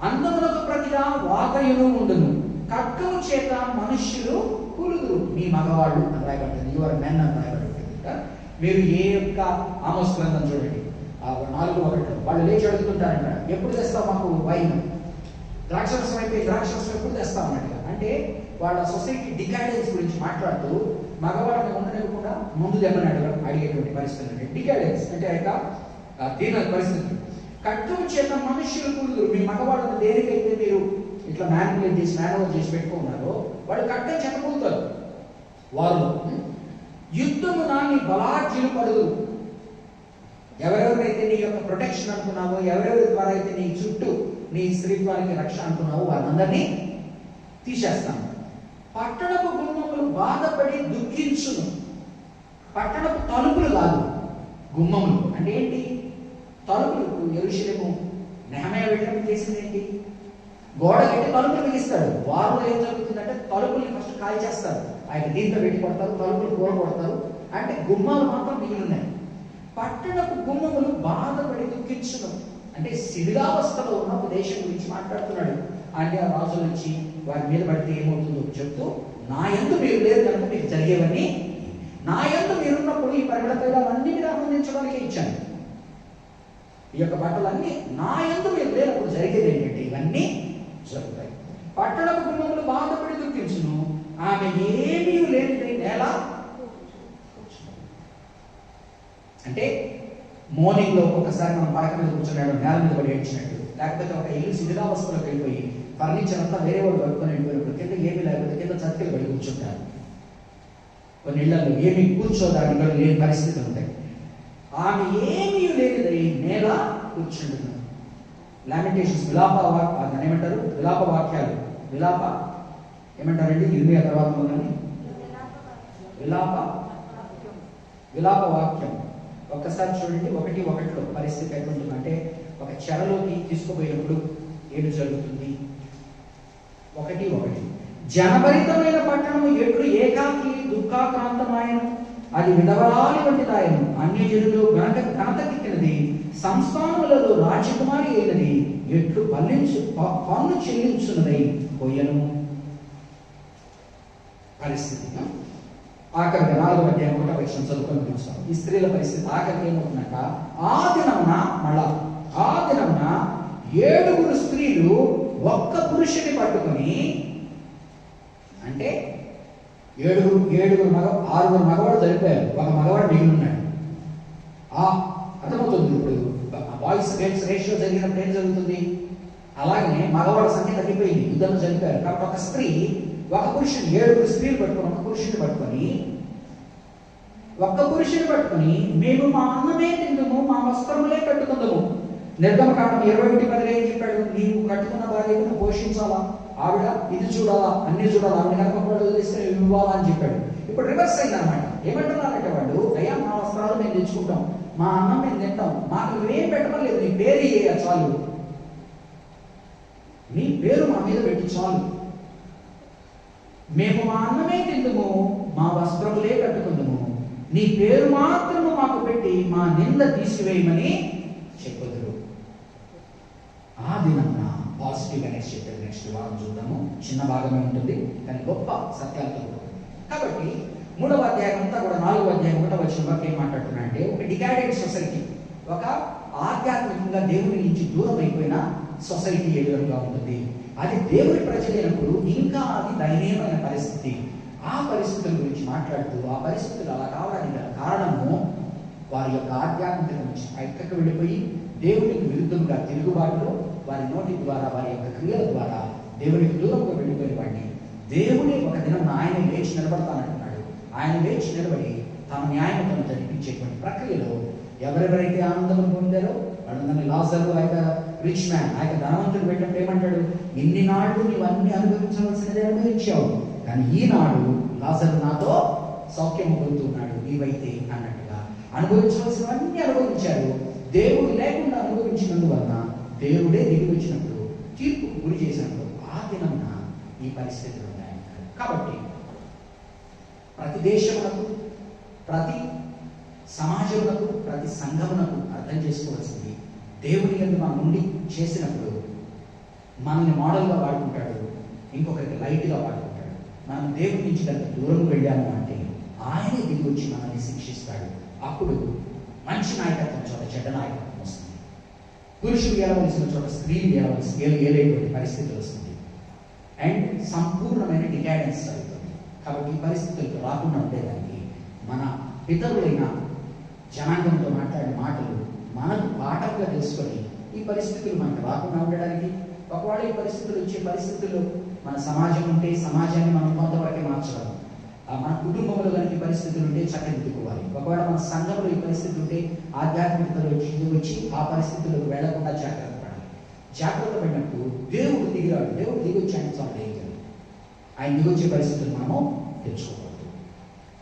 D: అందములకు ప్రతిగా వాతయును ఉండును. ఖడ్గము చేత మనుష్యులు కూలుదురు, మీ మగవాళ్ళు అని రాయబడుతుంది, యువర్ మెన్ అని రాయబడుతుంది. మీరు ఏ యొక్క ఆమోస్ గ్రంథం చూడండి, 4:1 వాళ్ళు లేచి అడుగుతుంటారంట, ఎప్పుడు తెస్తావు మాకు వైన్, ద్రాక్షరసం అయిపోయి ద్రాక్షరసం ఎప్పుడు తెస్తాం అన్నట్టుగా. అంటే వాళ్ళ సొసైటీ డికాడెన్స్ గురించి మాట్లాడుతూ మగవాళ్ళని ఉండనివ్వకుండా ముందు తెమ్మని అడిగేటువంటి పరిస్థితులు అంటే డికాడెన్స్ అంటే దీన పరిస్థితి. ఖడ్గము చేత మనుష్యులు కూలుదురు, మీ మగవాళ్ళని దేనికైతే మీరు ఇట్లా మ్యానిపులేట్ చేసి మేనేజ్ చేసి పెట్టుకున్నారో వాళ్ళు ఖడ్గం చేత కూలుతారు. వారు యుద్ధము నాని బలాఢ్యులు పడుదురు, ఎవరెవరైతే నీ యొక్క ప్రొటెక్షన్ అనుకున్నావో, ఎవరెవరి ద్వారా అయితే నీ చుట్టూ నీ స్త్రీత్వానికి రక్షణ అనుకున్నావో వారందరినీ తీసేస్తాను. పట్టణపు గుమ్మములు బాధపడి దుఃఖించును, పట్టణపు తలుపులు కాదు గుమ్మములు అంటే ఏంటి, తలుపులు. యెరూషలేము నెహెమయా వెళ్ళినప్పుడు చేసింది ఏంటి, గోడ కట్టి తలుపులు బిగిస్తాడు. వారిలో ఏం జరుగుతుందంటే తలుపుల్ని ఫస్ట్ కాల్ చేస్తారు, ఆయన దీంతో పెట్టి కొడతారు, తలుపులు కూర కొడతారు, అంటే గుమ్మాలు మాత్రం మిగిలి ఉన్నాయి. పట్టణపు గుమ్మములు బాధపడి దుఃఖించును అంటే శిథిలావస్థలో ఉన్న ఒక దేశం గురించి మాట్లాడుతున్నాడు. అంటే ఆ రాజుల నుంచి వారి మీద పడితే ఏమవుతుందో చెప్తూ, నా యందు మీరు లేరు కనుక మీకు జరిగేవన్నీ, నా యందు మీరున్నప్పుడు ఈ పరిమళ తైలాలన్నీ మీరు ఆనందించడానికి ఇచ్చాను, ఈ యొక్క బట్టలన్నీ నా యందు మీరు లేనప్పుడు జరిగేది ఏంటంటే ఇవన్నీ జరుగుతాయి. పట్టణపు గుమ్మములు బాధపడి దుఃఖించును, ఆమె ఏమీ లేనిదై నేల. అంటే మార్నింగ్ లో ఒక్కొక్కసారి మనం పడక మీద కూర్చున్నాడు నేల మీద పడి ఏడ్చినట్టు, లేకపోతే ఒక ఇల్లు శిథిలావస్థలోకి వెళ్ళిపోయి ఫర్నిచర్ అంతా వేరే వాళ్ళు కట్టుకొని వెళ్ళిపోయినప్పుడు కింద ఏమీ లేకపోతే కింద చతికిలు పడి కూర్చుంటారు. కొన్ని ఇళ్లలో ఏమి కూర్చోదానికి లేని పరిస్థితులు ఉంటాయి. ఆమె ఏమీ లేనిదై నేల కూర్చుంటున్నాడు. లామెంటేషన్స్ ఏమంటారు, విలాప వాక్యాలు, విలాప ఏమంటారండి, ఇర్మియా తర్వాత ఉందని విలాప వాక్యం. ఒక్కసారి చూడండి 1:1 పరిస్థితి ఎట్లుంటుందంటే, ఒక చెరలోకి తీసుకుపోయినప్పుడు ఏడు జరుగుతుంది. 1:1 జనభరితమైన పట్టణము ఎట్లు ఏకాకి దుఃఖాక్రాంతమాయను, అది విధవరాలి వంటిదాయను, అన్యజనులు ఘనతకెక్కినది, సంస్థానములలో రాజకుమారి అయినది, ఎట్లు పన్ను చెల్లించున్నదై పోయను. పరిస్థితి ఆఖరికి 4:1 చదువుకొని చూస్తాం. ఈ స్త్రీల పరిస్థితి ఆఖరికి ఏమవుతుందట, ఆ దినమున 7 స్త్రీలు ఒక్క పురుషుని పట్టుకొని, అంటే 6 మగవాడు చనిపోయారు, ఒక మగవాడు మిగిలి ఉన్నాడు. అర్థమవుతుంది. ఇప్పుడు బాయ్స్ గర్ల్స్ రేషియో జరిగినప్పుడు ఏం జరుగుతుంది, అలాగనే మగవాళ్ళ సంఖ్య తగ్గిపోయింది, యుద్ధంలో చనిపోయారు. కాబట్టి ఒక స్త్రీ ఒక పురుషుని 7 స్త్రీలు పట్టుకొని ఒక్క పురుషుని పట్టుకొని మేము మా అన్నమే తిందుము, మా వస్త్రములే కట్టుకుందాము. నిర్గమకాండం 21:10 ఏం చెప్పాడు, నీవు కట్టుకున్న భార్యను పోషించాలా, ఆవిడ ఇది చూడాలా, అన్ని చూడాలా, ఆవిడ కనుక వాళ్ళు వదిలేస్తే ఇవ్వాలా అని చెప్పాడు. ఇప్పుడు రివర్స్ అయింది అనమాట. ఏమంటున్నారంటే వాళ్ళు, అయ్యా మా వస్త్రాలు మేము తెచ్చుకుంటాం, మా అన్నం మేము తింటాం, మాకు నువ్వేం పెట్టడం లేదు, నీ పేరు ఇయ్య చాలు, నీ పేరు మా మీద పెట్టి చాలు, మేము మా అన్నమే తిందుము, మా వస్త్రములే కట్టుకుందుము, నీ పేరు మాత్రము మాకు పెట్టి మా నింద తీసివేయమని చెప్పుదురు. ఆ దినమున పాజిటివ్గా నెక్స్ట్ వారం చూద్దాము. చిన్న భాగమే ఉంటుంది కానీ గొప్ప సత్యాలతో ఉంటుంది. కాబట్టి 3వ అధ్యాయం అంతా కూడా 4వ అధ్యాయం 1వ వచనంలో ఏం మాట్లాడుతున్నా అంటే, ఒక డికాడెడ్ సొసైటీ, ఒక ఆధ్యాత్మికంగా దేవుని నుంచి దూరం అయిపోయిన సొసైటీ ఏ విధంగా ఉంటుంది, అది దేవుని ప్రజలైనప్పుడు ఇంకా అది దయనీయమైన పరిస్థితి. ఆ పరిస్థితుల గురించి మాట్లాడుతూ, ఆ పరిస్థితులు అలా కావడానికి గల కారణము వారి యొక్క ఆధ్యాత్మిక నుంచి పైకి వెళ్ళిపోయి దేవునికి విరుద్ధంగా తిరుగుబాటులో వారి నోటి ద్వారా, వారి యొక్క క్రియల ద్వారా దేవునికి దూరంగా వెళ్ళిపోయిన వాడిని దేవుని ఒక దినం ఆయన లేచి నిలబడతానంటున్నాడు. ఆయన లేచి నిలబడి తమ న్యాయమతను జరిపించేటువంటి ప్రక్రియలో ఎవరెవరైతే ఆనందం పొందారో వాళ్ళందరినీ, లాజరు ఆ యొక్క రిచ్ మ్యాన్, ఆ యొక్క ధనవంతుడు పెట్టినప్పుడు ఏమంటాడు, ఇన్ని నాళ్ళు నీవు అన్ని అనుభవించవలసినది అనుభవించావు, కానీ ఈనాడు లాజరు నాతో సౌఖ్యం పొందుతున్నాడు, నీవైతే అన్నట్టుగా అనుభవించవలసినవన్నీ అనుభవించారు. దేవుడు లేకుండా అనుభవించినందువలన దేవుడే దిగి వచ్చినప్పుడు, తీర్పుకు గురి చేసినప్పుడు ఆ దినమున ఈ పరిస్థితులు ఉన్నాయి. కాబట్టి ప్రతి దేశమునకు, ప్రతి సమాజమునకు, ప్రతి సంఘమునకు అర్థం చేసుకోవాల్సింది, దేవుని యందు మనం ఉండి చేసినప్పుడు మనల్ని మోడల్గా వాడుకుంటాడు, ఇంకొకరికి లైట్గా వాడుకుంటాడు. మనం దేవుడి నుంచి కనుక దూరం వెళ్ళాము అంటే ఆయనే దిగి వచ్చి మనల్ని శిక్షిస్తాడు. అప్పుడు మంచి నాయకత్వం చోట చెడ్డ నాయకత్వం వస్తుంది. పురుషులు ఏలవలసిన చోట స్త్రీలు ఏలేటువంటి పరిస్థితులు వస్తుంది. అండ్ సంపూర్ణమైన డికాడెన్స్ జరుగుతుంది. కాబట్టి ఈ పరిస్థితులకు రాకుండా ఉండేదానికి మన పితరులైన జనాంగంతో మాట్లాడిన మాటలు మనకు పాఠంగా తెలుసుకొని ఈ పరిస్థితులు మనకు రాకుండా ఉండడానికి, ఒకవేళ ఈ పరిస్థితులు వచ్చే పరిస్థితుల్లో మన సమాజం ఉంటే సమాజాన్ని మనం కొంతవరకే మార్చగలం. మన కుటుంబంలో కనుక ఈ పరిస్థితులు ఉంటే చక్కదిద్దుకోవాలి. ఒకవేళ మన సంఘంలో ఈ పరిస్థితి ఉంటే ఆధ్యాత్మికతలో వచ్చి ఆ పరిస్థితులకు వెళ్లకుండా జాగ్రత్త పడాలి. జాగ్రత్త పడినప్పుడు దేవుడు దిగిరాడు. దేవుడు దిగి వచ్చి ఆయన చాలా ఏం ఆయన దిగొచ్చే పరిస్థితులు మనము తెచ్చుకోకూడదు.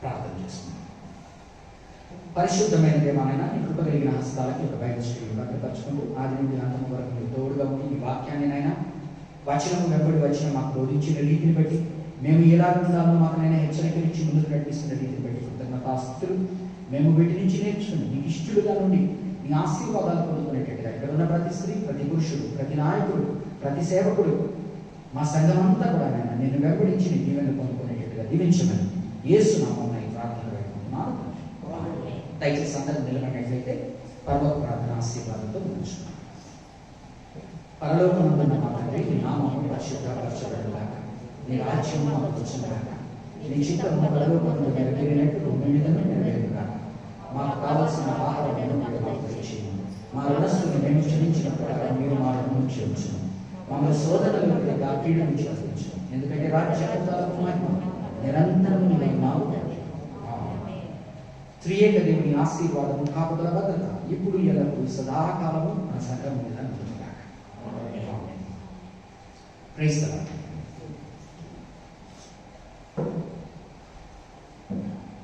D: ప్రార్థన చేస్తున్నాం. పరిశుద్ధమైన దేవాలైనా నీ కృప కలిగిన హస్తాలకి ఒక బయట స్క్రీన్ భద్రపరచుకుంటూ ఆది నుండి అంతం వరకు మీరు తోడుగా ఉండి ఈ వాక్యాన్ని నైనా వచనము వెంబడి వచ్చిన మాకు బోధించిన రీతిని బట్టి మేము ఎలా ఉండాలో మాకు నైనా హెచ్చరికలిచ్చి ముందుకు నడిపిస్తున్న రీతిని బట్టి కృతజ్ఞతాస్తుతులు. మేము వీటి నుంచి నేర్చుకుని నీకు ఇష్టలుగా నుండి నీ ఆశీర్వాదాలు పొందుకునేటట్టుగా ఇక్కడ ఉన్న ప్రతి స్త్రీ, ప్రతి పురుషుడు, ప్రతి నాయకుడు, ప్రతి సేవకుడు, మా సంఘం అంతా కూడా నాయన నేను వెంబడించి నీ దీవెనలు పొందుకునేటట్టుగా దీవించమని యేసు నామమున ఈ ప్రార్థన పెట్టుకుంటున్నాను. దయచేసి అందరూ నిలబడినట్లయితే పరలోక ప్రార్థన ఆశీర్వాదంతో ముగించుకున్నాం. పరలోకమందున్న మా తండ్రి, నీ నామము పరిశుద్ధపరచబడుగాక, నీ రాజ్యము మాకు వచ్చుగాక, నీ చిత్తము పరలోకమందు నెరవేరినట్లు భూమి మీదను నెరవేరుగాక. మాకు కావలసిన ఆహారమును మీరు మాకు దయచేయండి. మా రుణస్తులను మేము క్షమించిన ప్రకారం మీరు మా రుణమును క్షమించును. మమ్మల్ని శోధనలకు కీడు నుంచి రక్షించును. ఎందుకంటే రాజ్యాధికారము మహిమ నిరంతరం నీవై ఉన్నావు. త్రియేక దేవుని ఆశీర్వాదము, కాపుదల, భద్రత ఇప్పుడు ఎల్లప్పుడూ సదాకాలము మన సంఘం మీద ఉండుగాక. Praise the lord.